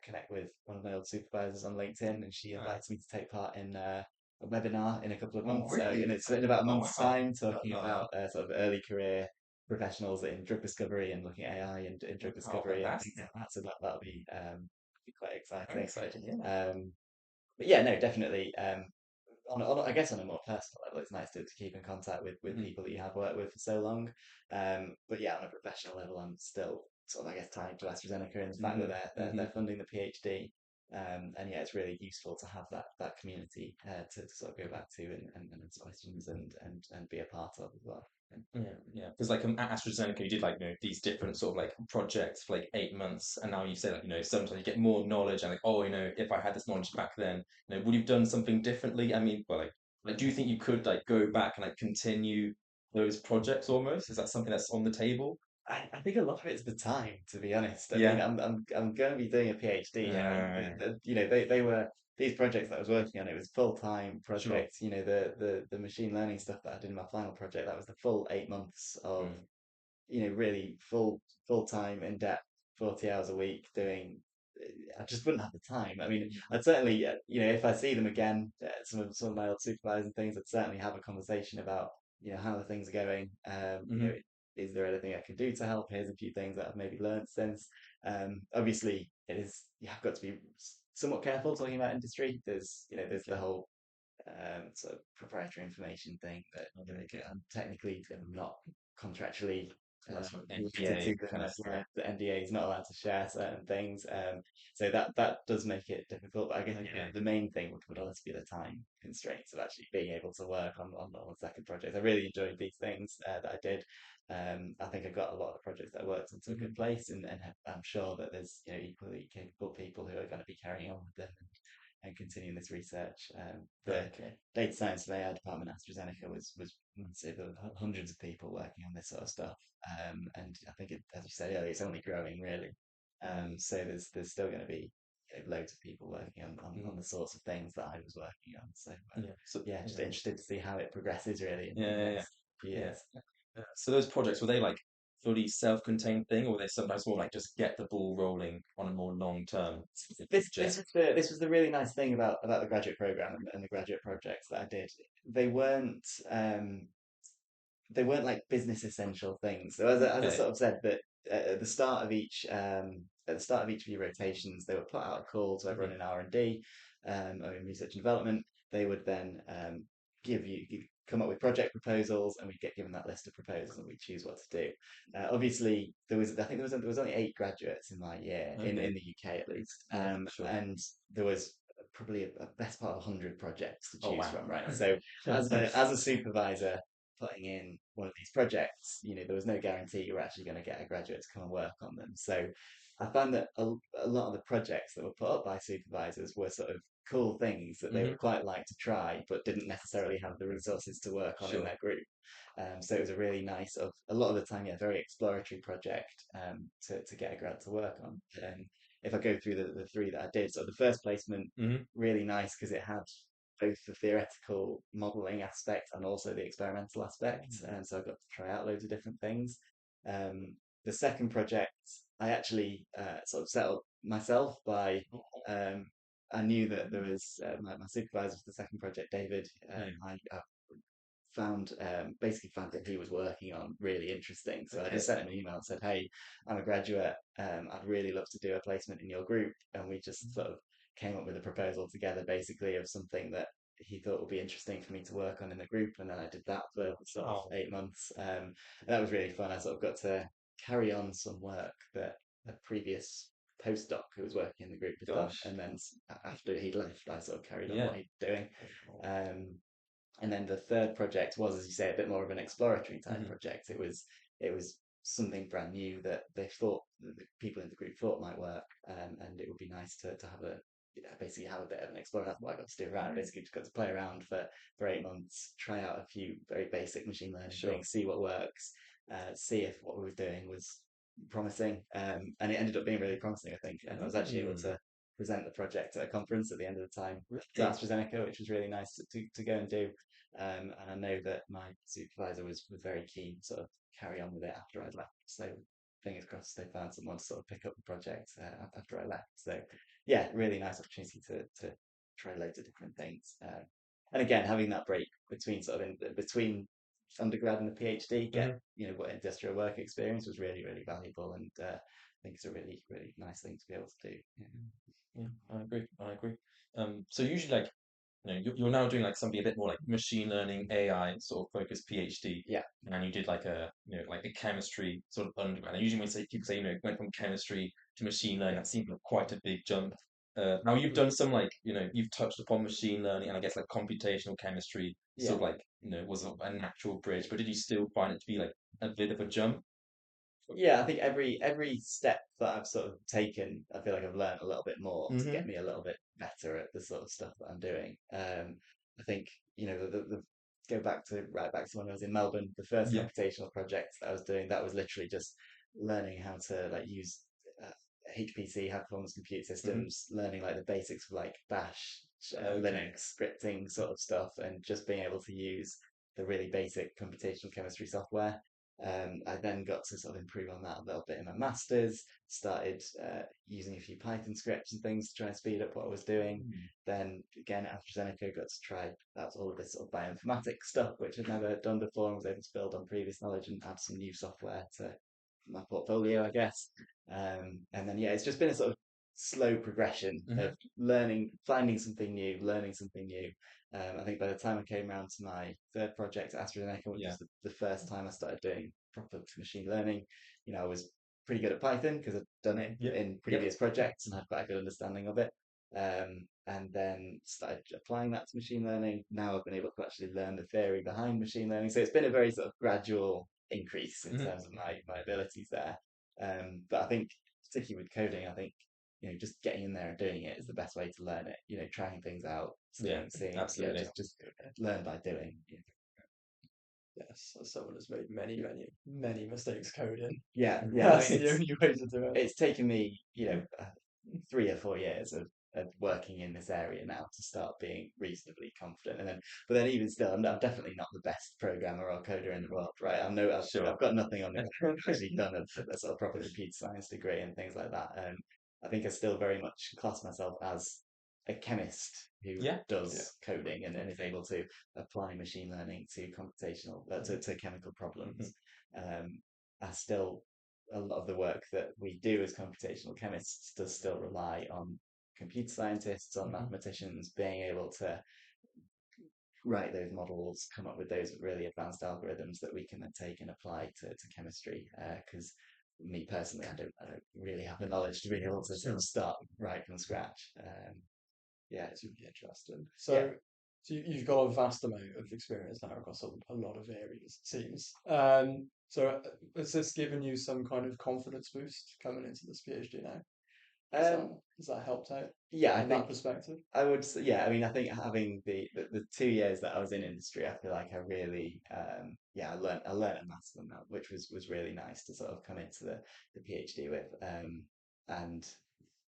connect with one of my old supervisors on LinkedIn, and she Right. invited me to take part in a webinar in a couple of Oh, months. really? It's in about a Oh, month's wow. time, talking about sort of early career professionals in drug discovery and looking at AI and in drug Oh, discovery and things fantastic. like that. So that'll be quite Very exciting. exciting. Yeah. But yeah, no, definitely. I guess on a more personal level, it's nice to keep in contact with Hmm. people that you have worked with for so long. But yeah, on a professional level, I'm still sort of, I guess, tied to AstraZeneca and the fact that Hmm. they're Hmm. funding the PhD. And yeah, it's really useful to have that community to sort of go back to and ask questions and be a part of as well. Yeah, yeah. Because like at AstraZeneca, you did like these different sort of like projects for like 8 months, and now you say like sometimes you get more knowledge and like oh if I had this knowledge back then, would you've done something differently? I mean, well like do you think you could like go back and like continue those projects almost? Is that something that's on the table? I think a lot of it's the time, to be honest. I mean, Yeah. I'm going to be doing a PhD. I mean, Uh, they were these projects that I was working on. It was full-time sure. projects. The machine learning stuff that I did in my final project. That was the full 8 months of Mm. really full time in depth, 40 hours a week doing. I just wouldn't have the time. I mean, I'd certainly, if I see them again, some of my old supervisors and things, I'd certainly have a conversation about, how the things are going. Hmm. Is there anything I can do to help? Here's a few things that I've maybe learned since. Obviously, you have got to be somewhat careful talking about industry. There's the Okay. whole sort of proprietary information thing that Okay. I'm technically I'm not contractually That's what related to NDA them. kind of stuff. The NDA is not allowed to share certain things, so that does make it difficult. But I guess Okay. the main thing would always be the time constraints of actually being able to work on a second project. I really enjoyed these things that I did. I think I got a lot of the projects that I worked on to a good Hmm. place, and I'm sure that there's equally capable people who are going to be carrying on with them and continuing this research. The Okay. data science and AI department at AstraZeneca was massive. There were hundreds of people working on this sort of stuff, and I think as you said earlier, it's only growing really. So there's still going to be loads of people working on Mm. the sorts of things that I was working on. So Yeah. So yeah, just yeah. interested to see how it progresses really in Yeah. the Yeah. Yeah. next few Yeah. years. So those projects, were they like fully self-contained thing, or were they sometimes more like just get the ball rolling on a more long-term This project? was the really nice thing about the graduate program and the graduate projects that I did. They weren't um, they weren't like business essential things. So as I Okay. sort of said that at the start of each of your rotations, they would put out a call to everyone Hmm. in R&D or in research and development. They would then come up with project proposals, and we'd get given that list of proposals, and we choose what to do. Obviously, I think there was only 8 graduates in my year in Okay. the UK at least, Yeah. Sure. and there was probably a best part of 100 projects to Oh choose wow. from, right? So as a supervisor putting in one of these projects, there was no guarantee you were actually going to get a graduate to come and work on them. So I found that a lot of the projects that were put up by supervisors were sort of cool things that they Hmm. would quite like to try, but didn't necessarily have the resources to work on in Sure. their group. So it was a really nice, of a lot of the time, yeah, very exploratory project to get a grad to work on. If I go through the three that I did, so the first placement, Hmm. really nice because it had both the theoretical modeling aspect and also the experimental aspect. And so I got to try out loads of different things. The second project, I actually sort of set up myself by um, I knew that there was my supervisor for the second project, David. Yeah. I basically found that he was working on really interesting. So I Okay. just sent him an email and said, "Hey, I'm a graduate. I'd really love to do a placement in your group." And we just sort of came up with a proposal together, basically of something that he thought would be interesting for me to work on in the group. And then I did that for sort of Oh 8 months. And that was really fun. I sort of got to carry on some work that a previous postdoc who was working in the group had done. gosh. And then after he left, I sort of carried on Yeah. what he'd doing. Um, and then the third project was, as you say, a bit more of an exploratory type Hmm. project. It was something brand new that they thought that the people in the group thought might work, and it would be nice to have basically have a bit of an explore. That's what I got to do around. Basically, just got to play around for 8 months, try out a few very basic machine learning Sure. things, see what works, see if what we were doing was promising. And it ended up being really promising, I think. And I was actually able to present the project at a conference at the end of the time to Really? AstraZeneca, which was really nice to go and do. And I know that my supervisor was very keen to sort of carry on with it after I'd left. So fingers crossed they found someone to sort of pick up the project after I left. So yeah, really nice opportunity to try loads of different things. And again, having that break between between undergrad and the PhD, get what industrial work experience was really valuable, and I think it's a really nice thing to be able to do. Yeah. Yeah, I agree. I agree. So usually, like, you're now doing like something a bit more like machine learning, AI sort of focused PhD, Yeah. and you did like like a chemistry sort of undergrad. And usually when people say, went from chemistry to machine learning, that seems like quite a big jump. Now you've done some like, you've touched upon machine learning, and I guess like computational chemistry Yeah. sort of like, was a natural bridge, but did you still find it to be like a bit of a jump? Yeah, I think every step that I've sort of taken, I feel like I've learned a little bit more to get Hmm. me a little bit better at the sort of stuff that I'm doing. I think the go back to right back to when I was in Melbourne, the first Yeah. computational project that I was doing, that was literally just learning how to like use uh, HPC, high performance compute Hmm. systems, learning like the basics of like Bash, Okay. Linux, scripting sort of stuff, and just being able to use the really basic computational chemistry software. I then got to sort of improve on that a little bit in my masters, started using a few Python scripts and things to try and speed up what I was doing. Mm. Then again at AstraZeneca, got to try out all of this sort of bioinformatics stuff, which I'd never done before, and was able to build on previous knowledge and add some new software to my portfolio, I guess. And then, yeah, it's just been a sort of slow progression of Hmm. learning, finding something new, learning something new. I think by the time I came around to my third project at AstraZeneca, which Yeah. was the first time I started doing proper machine learning, I was pretty good at Python because I'd done it Yeah. in Yep. previous projects and had quite a good understanding of it. And then started applying that to machine learning. Now I've been able to actually learn the theory behind machine learning. So it's been a very sort of gradual increase in Hmm. terms of my abilities there. But I think, particularly with coding, I think just getting in there and doing it is the best way to learn it. Trying things out, Yeah. seeing, Absolutely. just learn by doing. Yes, as someone who's made many mistakes coding, Yeah. that's the only way to do it. It's taken me 3 or 4 years of working in this area now to start being reasonably confident. But then even still, I'm definitely not the best programmer or coder in the world, right? I've Sure. got nothing on it. I've actually done a sort of proper computer science degree and things like that. And I think I still very much class myself as a chemist who Yeah. Yeah. does coding and is able to apply machine learning to computational to chemical Hmm. problems. I still A lot of the work that we do as computational chemists does still rely on computer scientists, on Hmm. mathematicians being able to write those models, come up with those really advanced algorithms that we can then take and apply to chemistry. Because me personally, I don't really have the knowledge to be able to sort of Sure. start right from scratch. Yeah, It's really interesting. yeah. So you've got a vast amount of experience now across a lot of areas, it seems. So has this given you some kind of confidence boost coming into this PhD now? Has that, Um, has that helped out yeah, I in that think perspective? I would say, yeah, I mean, I think having the 2 years that I was in industry, I feel like I really, I learned a massive amount, which was really nice to sort of come into the PhD with. And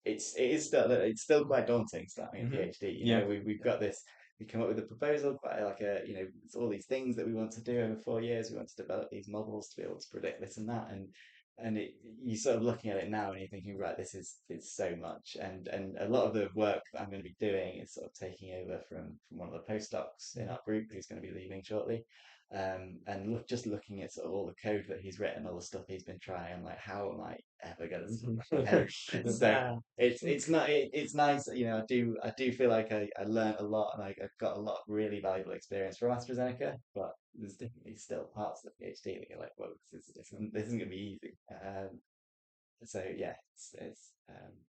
it's still quite daunting starting a Hmm. PhD. Yeah. We've got this. We come up with a proposal, quite like it's all these things that we want to do over 4 years. We want to develop these models to be able to predict this and that, and you're sort of looking at it now and you're thinking, right, it's so much, and a lot of the work that I'm going to be doing is sort of taking over from one of the postdocs in Hmm. our group who's going to be leaving shortly. And just looking at sort of all the code that he's written, all the stuff he's been trying, I'm like, how am I ever going to sort of replicate? So Nah. it's nice, I do feel like I learned a lot and I've got a lot of really valuable experience from AstraZeneca, but there's definitely still parts of the PhD that you're like, well, this isn't going to be easy. So yeah, it's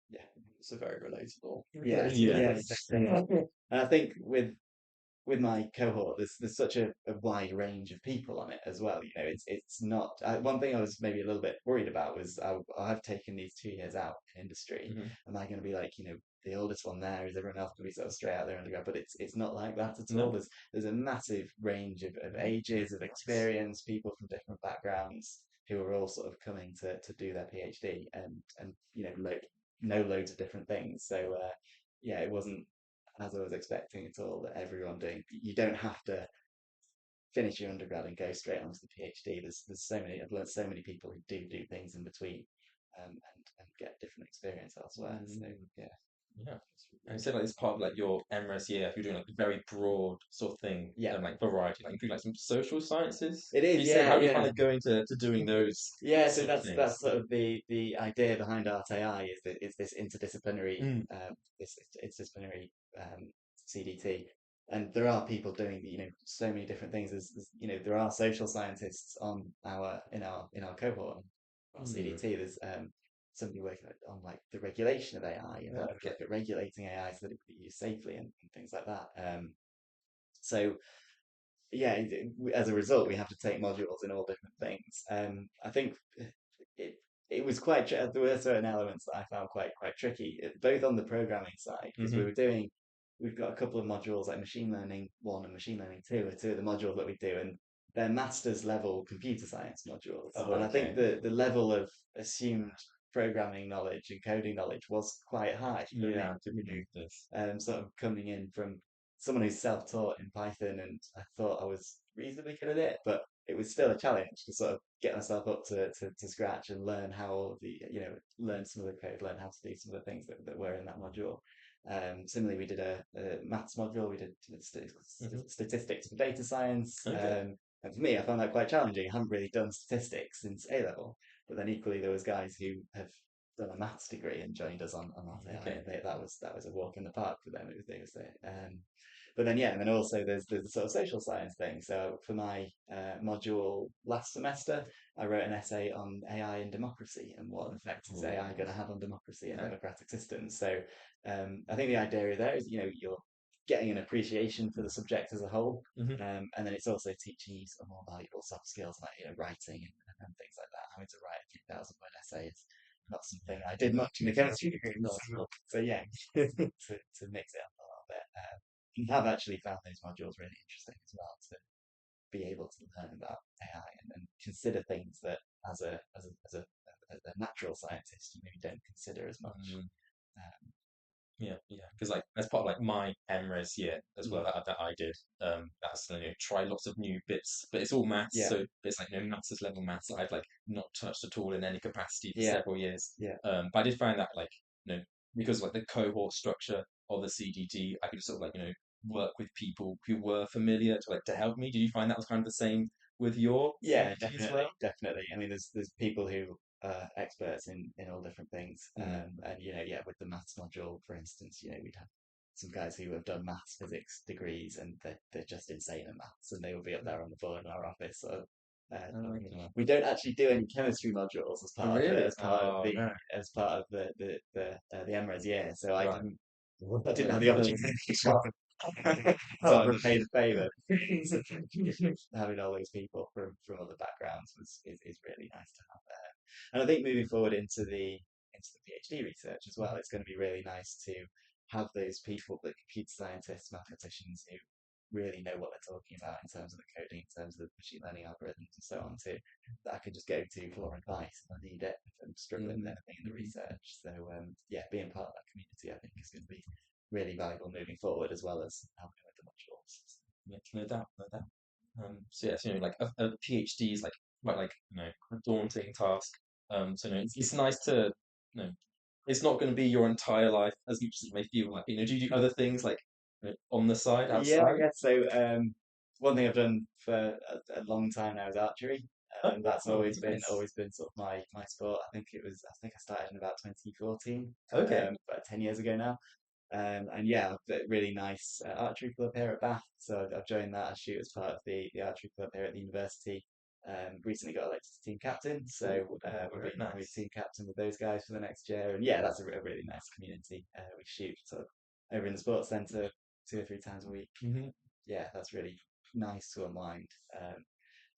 yeah, It's a very relatable, yeah, relatable Yeah. yeah, point. exactly. And I think with with my cohort, there's such a wide range of people on it as well. You know, it's not one thing I was maybe a little bit worried about was I've taken these 2 years out in industry. Hmm. Am I going to be like, you know, the oldest one there? Is everyone else going to be sort of straight out there undergrad? But it's not like that at all. No. There's a massive range of ages, of Nice. experience, people from different backgrounds who are all sort of coming to do their PhD and you know loads of different things. So yeah, it wasn't as I was expecting at all that everyone doing. You don't have to finish your undergrad and go straight onto the PhD. There's so many. I've learned so many people who do things in between, and get different experience elsewhere. So Mm. yeah, Yeah. And you said like it's part of like your MRes year, if you're doing like a very broad sort of thing, yeah, like variety, like including like some social sciences. it Can is. you say Yeah, how you yeah. kind of go into doing those Yeah, so sort of that's things? sort of the idea behind ART-AI is that it's this interdisciplinary Mm. this interdisciplinary CDT, and there are people doing so many different things. There's there are social scientists on our cohort on our Mm. CDT. There's somebody working on like the regulation of AI and how to Okay. look at regulating AI so that it can be used safely and things like that. So yeah, as a result, we have to take modules in all different things. I think it it was quite there were certain elements that I found quite tricky, both on the programming side because Hmm. we've got a couple of modules like machine learning one and machine learning two are two of the modules that we do, and they're master's level computer science modules, Oh, and I think okay. the level of assumed programming knowledge and coding knowledge was quite high for me. Yeah, I did believe this. Sort of coming in from someone who's self-taught in Python, and I thought I was reasonably good at it, but it was still a challenge to sort of get myself up to scratch and learn how all of the learn some of the code, learn how to do some of the things that were in that module. Similarly, we did a maths module, we did Hmm. statistics for data science, Okay. and for me, I found that quite challenging. I haven't really done statistics since A level, but then equally there was guys who have done a maths degree and joined us on ART-AI, Okay. and that was a walk in the park for them. It was they was there. But then yeah, and then also there's the sort of social science thing. So for my module last semester, I wrote an essay on AI and democracy and what effect is AI Oh, going to have on democracy and yeah. democratic systems. So I think the idea there is you're getting an appreciation for the subject as a whole. Hmm. And then it's also teaching you some more valuable soft skills like writing and things like that. Having to write a few thousand word essays not something I did much in the chemistry degree. So yeah, to mix it up a little bit. I have actually found those modules really interesting as well to be able to learn about AI and consider things that as a natural scientist you maybe don't consider as much. Mm. Um, Yeah, yeah, because like as part of like my MRes year as well mm, that I did, that's try lots of new bits, but it's all maths, yeah, so it's like master's level maths that I've like not touched at all in any capacity for yeah, several years. yeah, But I did find that like because like the cohort structure of the CDT, I could sort of like work with people who were familiar to like to help me. Did you find that was kind of the same with your yeah, CDT as definitely, well? definitely. I mean, there's people who are experts in all different things, Mm. and yeah, with the maths module, for instance, we'd have some guys who have done maths physics degrees, and they're just insane at maths, and they will be up there on the board in our office. So Oh, okay. we don't actually do any chemistry modules as Oh, part of it, really? Oh no. as part of the MRes year. So Right. I didn't have the opportunity to sort Oh, of repay the favour. Having all those people from other backgrounds is really nice to have there. And I think moving forward into the PhD research as well, it's going to be really nice to have those people, the computer scientists, mathematicians who really know what they're talking about in terms of the coding, in terms of the machine learning algorithms and so on too, that I can just go to for advice if I need it, if I'm struggling with mhm. anything in the research. So yeah, being part of that community I think is going to be really valuable moving forward as well as helping with the modules. Yeah, no doubt, no doubt. So yeah, so, like a PhD is like quite like a daunting task. So it's nice to it's not going to be your entire life as much as it may feel like. Do you do other things like on the side, Yeah, I outside? guess so. One thing I've done for a long time now is archery. Oh, That's nice. always been sort of my sport. I think I started in about 2014, Okay. about 10 years ago now. And yeah, I've got a really nice archery club here at Bath. So I've joined that. I shoot as part of the archery club here at the university. Recently got elected to team captain, so Ooh, very we'll be nice. team captain with those guys for the next year. And yeah, that's a really nice community. We shoot sort of over in the sports centre 2 or 3 times a week. Hmm. yeah, that's really nice to unwind. I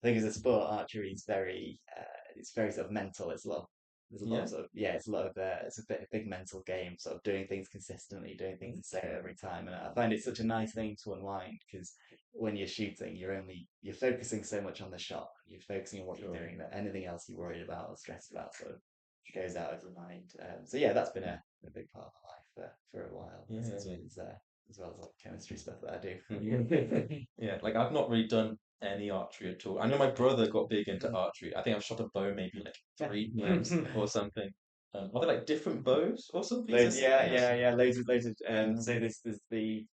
think as a sport, archery is it's very sort of mental. There's a lot Yeah. of sort of, yeah, it's a lot of, it's a big mental game, sort of doing things consistently, doing things the same every time. And I find it such a nice thing to unwind because when you're shooting, you're focusing so much on the shot, you're focusing on what you're Sure. doing, that anything else you're worried about or stressed about sort of goes out of your mind. So yeah, that's been a big part of my life for a while, Yeah. as well as like chemistry stuff that I do. Yeah, like I've not really done any archery at all. I know my brother got big into archery. I think I've shot a bow maybe like three times or something. Are there like different bows or something? Is Loads, this yeah, yes? loads of. So there's the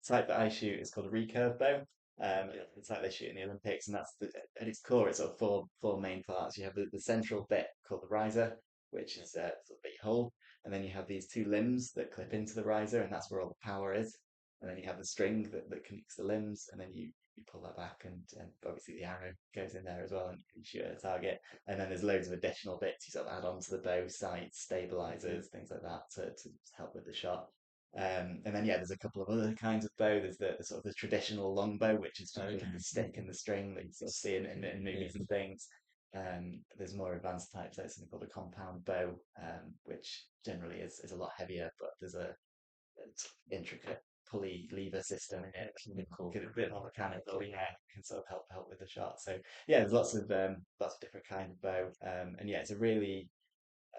type that I shoot is called a recurve bow. The type they shoot in the Olympics, and at its core, it's sort of four main parts. You have the central bit called the riser, which is sort of the hole, and then you have these two limbs that clip into the riser, and that's where all the power is. And then you have the string that connects the limbs, and then you pull that back, and obviously the arrow goes in there as well, and you shoot at a target. And then there's loads of additional bits you sort of add on to the bow, sights, stabilizers, things like that to help with the shot. And then yeah, there's a couple of other kinds of bow. There's the sort of the traditional longbow, which is just Okay. the stick and the string that you sort of see in Yeah. movies and things. There's more advanced types, like something called a compound bow, which generally is a lot heavier, but there's a intricate pulley lever system in it, Cool. get a bit more mechanical, yeah, can sort of help with the shot. So yeah, there's lots of different kind of bow, and yeah, it's a really,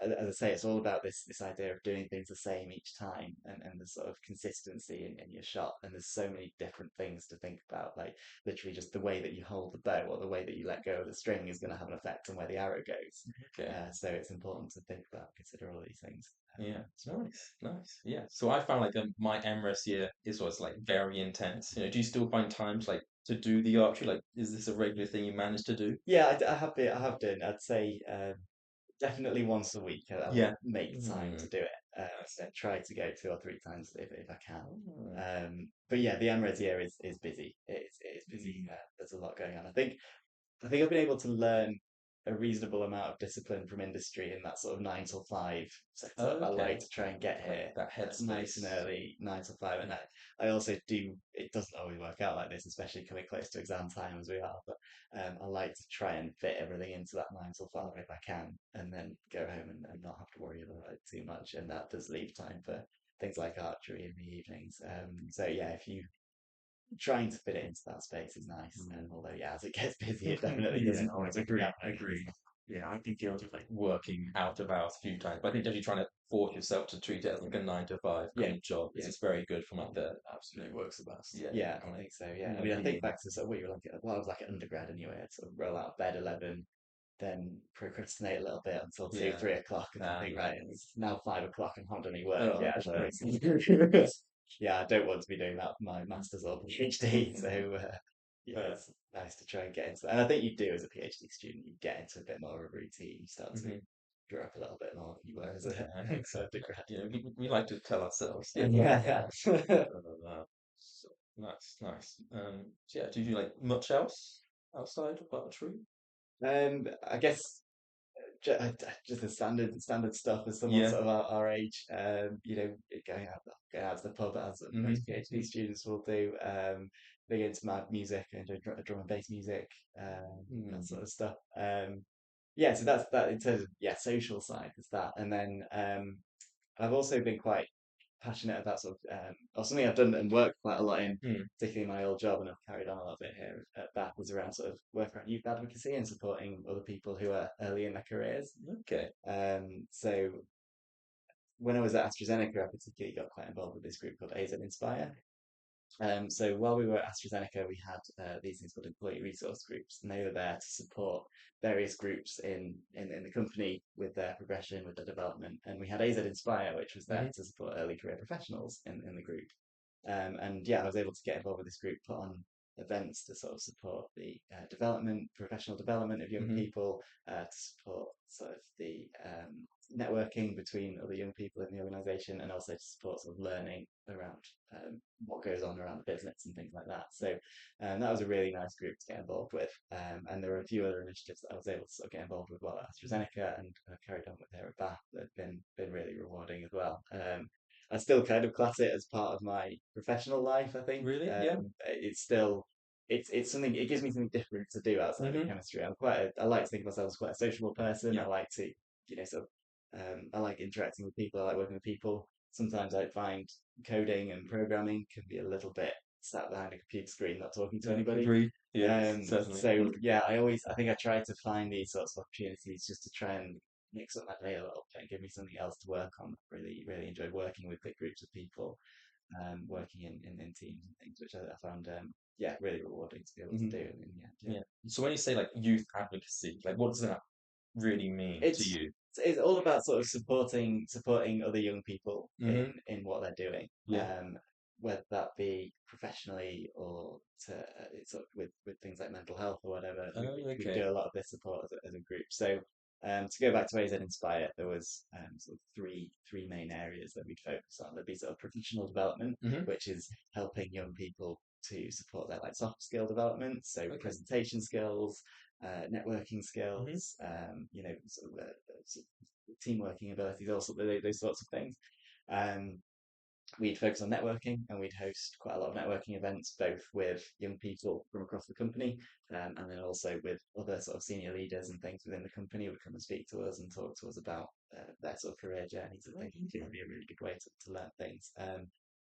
as I say, it's all about this idea of doing things the same each time, and the sort of consistency in your shot. And there's so many different things to think about, like literally just the way that you hold the bow or the way that you let go of the string is going to have an effect on where the arrow goes. Okay. So it's important to think about, consider all these things. Yeah, it's nice, nice. Yeah. So I found like my MRES year is was like very intense. Do you still find times like to do the archery? Like, is this a regular thing you manage to do? Yeah, I have done. I'd say definitely once a week. I will Yeah. make time to Mm, do it. nice. And try to go 2 or 3 times if I can. Mm. But yeah, the MRes year is busy. It's busy. There's a lot going on. I think I've been able to learn a reasonable amount of discipline from industry in that sort of 9 till 5 setup. I like Okay. to try and get Like here that nice headspace. and early, 9 till 5. And I also do, it doesn't always work out like this, especially coming close to exam time as we are. But I like to try and fit everything into that 9 till 5 if I can, and then go home and not have to worry about it too much. And that does leave time for things like archery in the evenings. So yeah, if you trying to fit it into that space is nice. And although, yeah, as it gets busy, it definitely Yeah, doesn't always work agree, out like agree. Yeah, I've been guilty of like working out of hours a few times, but I think definitely trying to force yourself to treat it as like a 9 to 5 yeah, kind of job is yeah, just very good for like the Absolutely works the best. yeah, yeah, and I like think so. Yeah, I yeah, mean, I think being back to sort of what you were like, well, I was like at undergrad anyway. I'd sort of roll out of bed 11, then procrastinate a little bit until two, yeah, 3 o'clock, and then think, yeah. right, it's now 5 o'clock and haven't done any work. Oh, Yeah, I should no. probably yeah, I don't want to be doing that for my master's or PhD. So yeah, Uh, it's nice to try and get into that. And I think you do as a PhD student, you get into a bit more of a routine. You start to mhm. grow up a little bit more than you were Yeah, I think as so. an undergrad. We like to tell ourselves, yeah. Yeah. So, nice, nice. So yeah, do you do like much else outside of archery? I guess just the standard stuff as someone Yeah. sort of our age. Going out to the pub as Hmm. most PhD students will do. Big into mad music and drum and bass music, that sort of stuff. Yeah, so that's that in terms of social side is that, and then I've also been quite passionate about sort of, or something I've done and worked quite a lot in, Mm. particularly my old job, and I've carried on a little bit here at Bath, was around sort of work around youth advocacy and supporting other people who are early in their careers. Okay. So when I was at AstraZeneca, I particularly got quite involved with this group called AZ Inspire. So while we were at AstraZeneca, we had these things called employee resource groups, and they were there to support various groups in the company with their progression, with their development. And we had AZ Inspire, which was there Hmm. to support early career professionals in the group. And yeah, I was able to get involved with this group, put on events to sort of support the professional development of young Hmm. people, to support sort of the networking between other young people in the organisation, and also to support sort of learning around what goes on around the business and things like that. So that was a really nice group to get involved with. And there were a few other initiatives that I was able to sort of get involved with while at AstraZeneca and carried on with here at Bath that have been really rewarding as well. I still kind of class it as part of my professional life. I think Really? Yeah. it's still it's something. It gives me something different to do outside of Hmm. chemistry. I like to think of myself as quite a sociable person. Yeah. I like to sort of I like interacting with people. I like working with people. Sometimes I find coding and programming can be a little bit sat behind a computer screen, not talking to Yeah. anybody. Agree. Yeah. Certainly. So yeah, I think I try to find these sorts of opportunities just to try and mix up my day a little bit and give me something else to work on. Really, really enjoyed working with big groups of people, working in teams and things, which I found yeah, really rewarding to be able to Hmm. do. And yeah, Yeah. So when you say like youth advocacy, like what does that really mean to it's you? it's all about sort of supporting other young people Hmm. in what they're doing, Yeah. whether that be professionally or to sort of with things like mental health or whatever. Oh, We okay. do a lot of this support as a group. So to go back to AZ Inspire, there was sort of three main areas that we'd focus on. There'd be sort of professional development, Hmm. which is helping young people to support their like soft skill development, so Okay. presentation skills, networking Hmm. skills, sort of team working abilities, all those sorts of things. Um, we'd focus on networking and we'd host quite a lot of networking events, both with young people from across the company and then also with other sort of senior leaders and things within the company who would come and speak to us and talk to us about their sort of career journeys and things. It would be a really good way to learn things.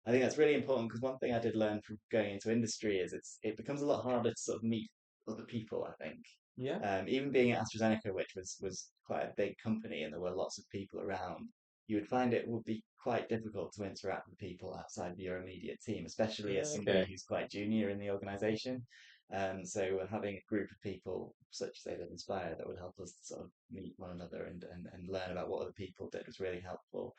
I think that's really important because one thing I did learn from going into industry is it becomes a lot harder to sort of meet other people, I think. Yeah. Even being at AstraZeneca, which was quite a big company and there were lots of people around, you would find it would be quite difficult to interact with people outside of your immediate team, especially as somebody Okay. who's quite junior in the organization. So having a group of people such as they that Inspire that would help us sort of meet one another and learn about what other people did was really helpful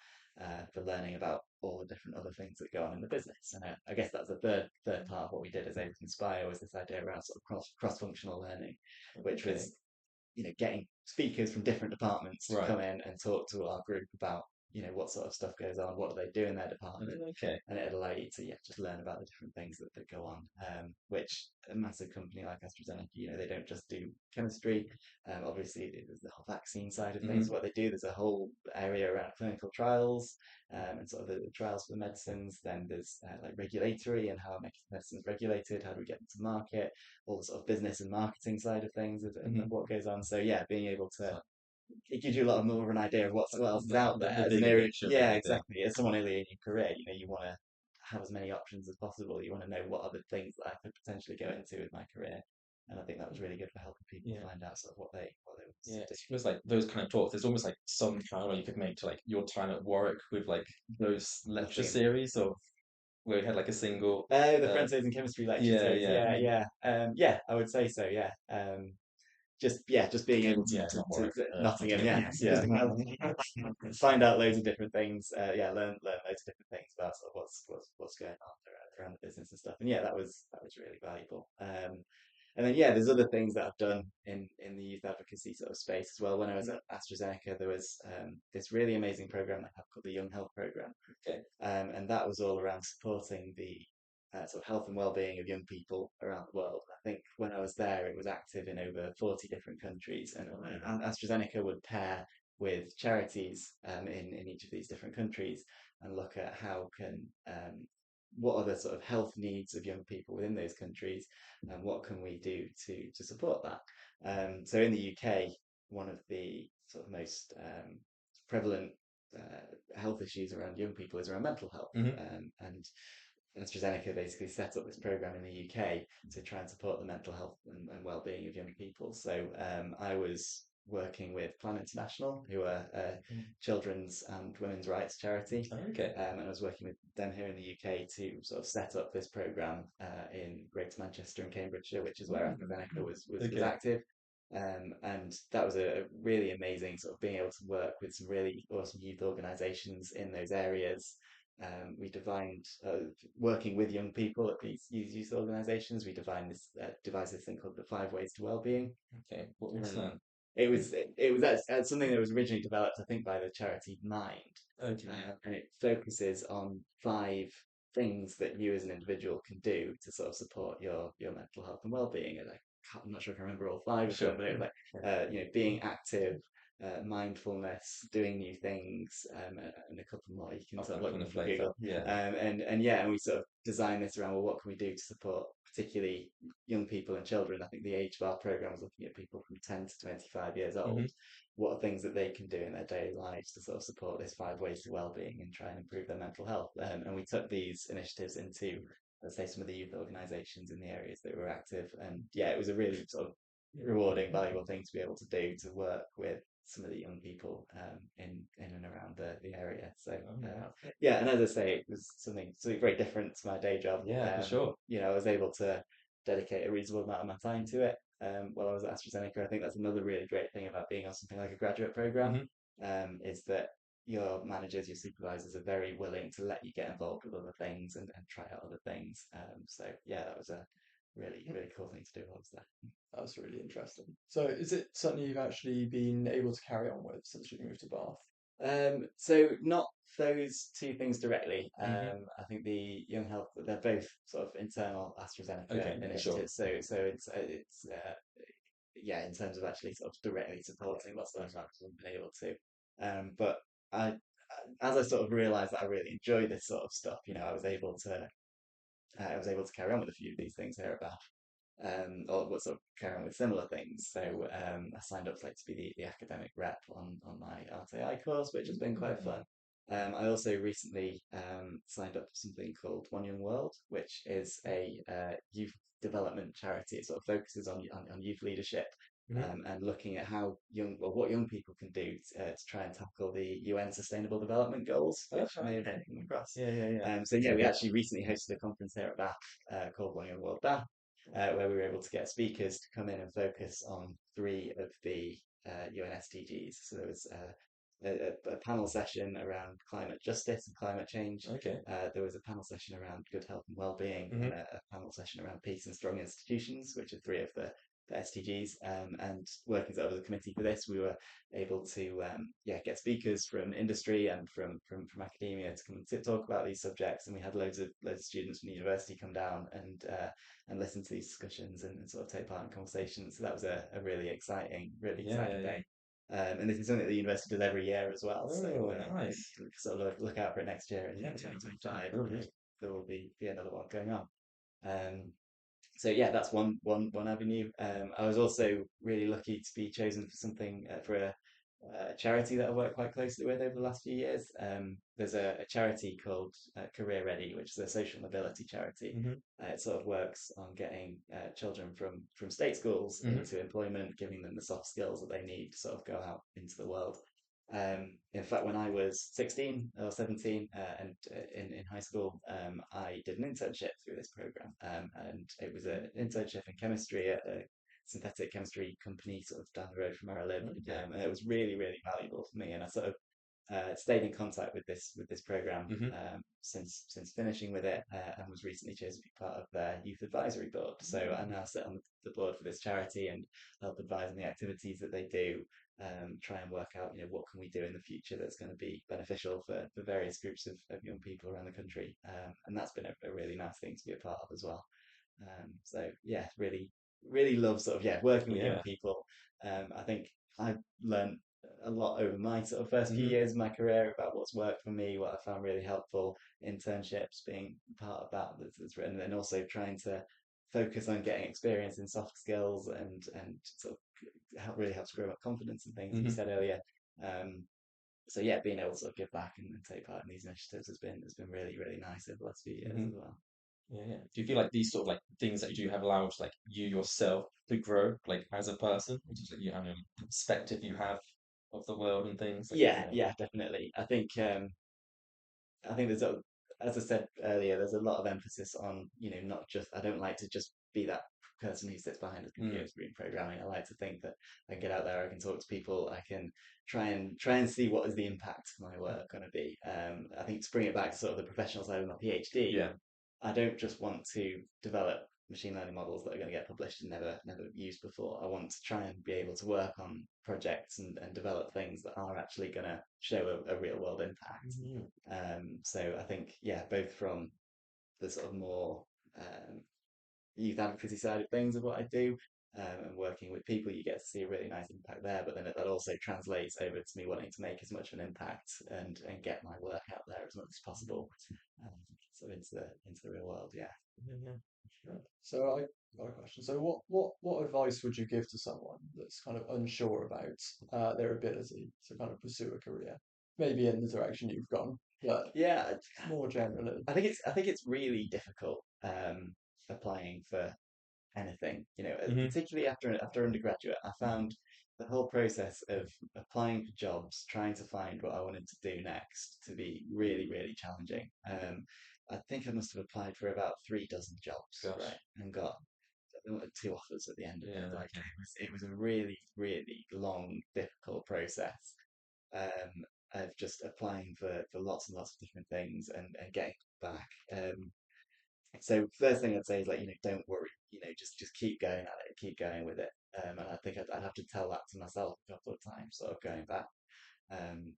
for learning about all the different other things that go on in the business. And I guess that's the third part of what we did as Able to Inspire was this idea around sort of cross functional learning, which Okay. was getting speakers from different departments to Right. come in and talk to our group about what sort of stuff goes on, what do they do in their department, Okay. and it'll allow you to just learn about the different things that go on. Which a massive company like AstraZeneca, they don't just do chemistry. Obviously, there's the whole vaccine side of things. Hmm. What they do, there's a whole area around clinical trials and sort of the trials for the medicines. Then there's like regulatory and how medicines regulated, how do we get them to market, all the sort of business and marketing side of things of Hmm. what goes on. So yeah, being able to it gives you a lot more of an idea of what else is out there The as an bigger area. picture of Yeah, everything. exactly. As someone early in your career, you want to have as many options as possible. You want to know what other things that I could potentially go into with my career. And I think that was really good for helping people Yeah. find out sort of what they want Yeah. to do. It's almost like those kind of talks. There's almost like some parallel you could make to like your time at Warwick with like those lecture Nottingham. series of where we had like a single. The Uh, Frenzies and chemistry lecture yeah. series. Yeah. Yeah, yeah, yeah. I would say so. Yeah. Just being able Yeah. Not to Warwick. Nottingham, Nottingham. yeah, Yes. just Yeah. find out loads of different things. Yeah, learn loads of different things about sort of what's going on around the business and stuff. And yeah, that was really valuable. And then yeah, there's other things that I've done in the youth advocacy sort of space as well. When I was at AstraZeneca, there was this really amazing program that I have called the Young Health Program, Okay. and that was all around supporting the sort of health and well-being of young people around the world. I think when I was there, it was active in over 40 different countries, and AstraZeneca would pair with charities in each of these different countries and look at how can what are the sort of health needs of young people within those countries, and what can we do to support that. So in the UK, one of the sort of most prevalent health issues around young people is around mental health, Hmm. and AstraZeneca basically set up this program in the UK to try and support the mental health and well-being of young people. So I was working with Plan International, who are a children's and women's rights charity, Okay. and I was working with them here in the UK to sort of set up this program in Greater Manchester and Cambridgeshire, which is where AstraZeneca was Okay. active. And that was a really amazing sort of being able to work with some really awesome youth organisations in those areas. We defined working with young people at these youth organisations. We devised this thing called the 5 Ways to Wellbeing. Okay. What was that? Um, it was that's something that was originally developed, I think, by the charity Mind, Okay. and it focuses on 5 things that you as an individual can do to sort of support your mental health and well-being. And I'm not sure if I remember all 5 of them, Sure. but it was like being active, mindfulness, doing new things, and a couple more you can I've sort of got look kind of on flavour. Google. Yeah. And yeah, and we sort of designed this around, well, what can we do to support particularly young people and children? I think the age of our program was looking at people from 10 to 25 years Hmm. old. What are things that they can do in their daily lives to sort of support this 5 ways to well-being and try and improve their mental health? And we took these initiatives into, let's say, some of the youth organisations in the areas that were active. And yeah, it was a really sort of rewarding, valuable thing to be able to do, to work with some of the young people in and around the area. So Oh, wow. yeah, and as I say, it was something very different to my day job. Yeah, for sure. I was able to dedicate a reasonable amount of my time to it while I was at AstraZeneca. I think that's another really great thing about being on something like a graduate program, Hmm. is that your managers, your supervisors are very willing to let you get involved with other things and try out other things. So yeah, that was a really cool thing to do while I was there. That's really interesting. So is it something you've actually been able to carry on with since you moved to Bath? So not those two things directly. Hmm. I think the Young Health, they're both sort of internal AstraZeneca Okay, sure. initiatives. So it's yeah, in terms of actually sort of directly supporting lots of those, I haven't been able to. But I, as I sort of realised that I really enjoy this sort of stuff, I was able to carry on with a few of these things here at Bath, or what sort of carry on with similar things. So I signed up to be the academic rep on my ART-AI course, which has been quite Yeah. fun. I also recently signed up for something called One Young World, which is a youth development charity. It sort of focuses on youth leadership. Hmm. And looking at what young people can do to try and tackle the UN Sustainable Development Goals, which Okay. may have come across. Yeah, yeah, yeah. So yeah, we actually recently hosted a conference here at Bath called One Young World Bath, where we were able to get speakers to come in and focus on three of the UN SDGs. So there was a panel session around climate justice and climate change. Okay. There was a panel session around good health and well-being, and Hmm. a panel session around peace and strong institutions, which are three of the SDGs. And working as a committee for this, we were able to get speakers from industry and from academia to come and talk about these subjects. And we had loads of students from the university come down and listen to these discussions and sort of take part in conversations. So that was a really Yeah, yeah, exciting yeah. day. And this is something that the university does every year as well. So Oh, nice. sort of look out for it next year in Yeah, yeah, 2025. brilliant. There will be another one going on. Um, so yeah, that's one avenue. I was also really lucky to be chosen for something for a charity that I worked quite closely with over the last few years. There's a charity called Career Ready, which is a social mobility charity. Hmm. It sort of works on getting children from state schools Hmm. into employment, giving them the soft skills that they need to sort of go out into the world. In fact, when I was 16 or 17 and in high school, I did an internship through this program. And it was an internship in chemistry at a synthetic chemistry company sort of down the road from where I live. Okay. And it was really valuable for me. And I sort of stayed in contact with this program Hmm. since finishing with it, and was recently chosen to be part of their youth advisory board. So I now sit on the board for this charity and help advise on the activities that they do. Try and work out, what can we do in the future that's going to be beneficial for various groups of young people around the country. And that's been a really nice thing to be a part of as well. So yeah, really love sort of working with young Yeah. people. I think I've learned a lot over my sort of first few Hmm. years of my career about what's worked for me, what I found really helpful. Internships being part of that's written, and also trying to focus on getting experience in soft skills and sort of really helps grow my confidence and things, as you Hmm. said earlier. Um, so yeah, being able to sort of give back and take part in these initiatives has been really nice over the last few years Hmm. as well. Yeah, yeah. Do you feel like these sort of like things that you do have allowed like you yourself to grow like as a person? Just like you have perspective you have of the world and things like Yeah, definitely. I think as I said earlier, there's a lot of emphasis on, not just, I don't like to just be that person who sits behind a computer Mm, screen programming. I like to think that I can get out there, I can talk to people, I can try and see what is the impact of my work going to be. I think to bring it back to sort of the professional side of my PhD, yeah. I don't just want to develop machine learning models that are going to get published and never used before. I want to try and be able to work on projects and develop things that are actually going to show a real world impact. Mhm. So I think, yeah, both from the sort of more youth advocacy side of things of what I do, and working with people, you get to see a really nice impact there. But then that also translates over to me wanting to make as much of an impact and get my work out there as much as possible, um, so into the real world. Yeah. Yeah. Yeah. So I got a question. So what advice would you give to someone that's kind of unsure about their ability to kind of pursue a career, maybe in the direction you've gone, but Yeah, more generally? I think it's really difficult applying for anything, Hmm. particularly after undergraduate. I found the whole process of applying for jobs, trying to find what I wanted to do next, to be really, really challenging. I think I must have applied for about 3 dozen jobs, right, Gosh. and got 2 offers at the end of it. Yeah. Like it was a really, really long, difficult process of just applying for lots and lots of different things and getting back. So first thing I'd say is, like, don't worry, just keep going at it, keep going with it. And I think I'd have to tell that to myself a couple of times, sort of going back. Um,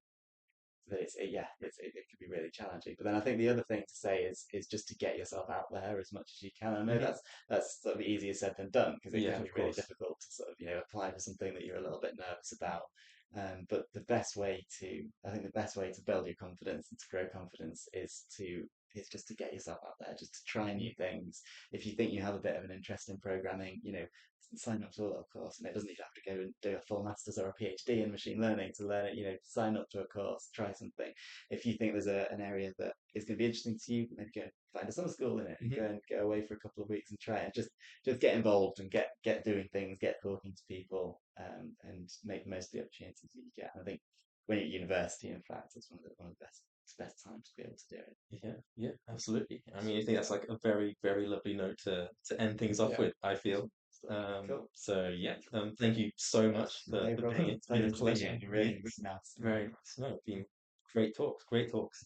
that it could be really challenging. But then I think the other thing to say is just to get yourself out there as much as you can. I know Hmm. that's sort of easier said than done, because it Yeah, can be of really course. difficult to sort of apply for something that you're a little bit nervous about. But I think the best way to build your confidence and to grow confidence is just to get yourself out there, just to try new things. If you think you have a bit of an interest in programming, sign up to a little course, and it doesn't even have to go and do a full master's or a PhD in machine learning to learn it. Sign up to a course, try something. If you think there's an area that is going to be interesting to you, maybe go find a summer school in it and Hmm. go away for a couple of weeks and try it. Just get involved and get doing things, get talking to people, and make the most of the opportunities that you get. And I think when you're at university, in fact, it's one of the best times to be able to do it. Yeah, yeah, absolutely. I mean, I think that's like a very, very lovely note to end things off Yeah. with, I feel. So cool. So yeah, thank you so much for, No being problem. it. It's been a Pleasure to meet pleasure. you. Really, really Yes, nice to meet very nice. No, it's been great talks, great talks.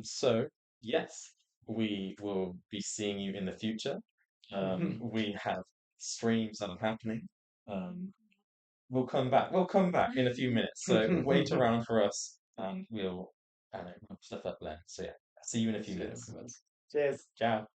So yes, we will be seeing you in the future. Mhm. We have streams that are happening. Um, we'll come back. We'll come back in a few minutes. So wait around for us, and we'll, I don't know, wrap stuff up then. So yeah, see you in a few See you in a minutes. few minutes. you. Cheers. Ciao.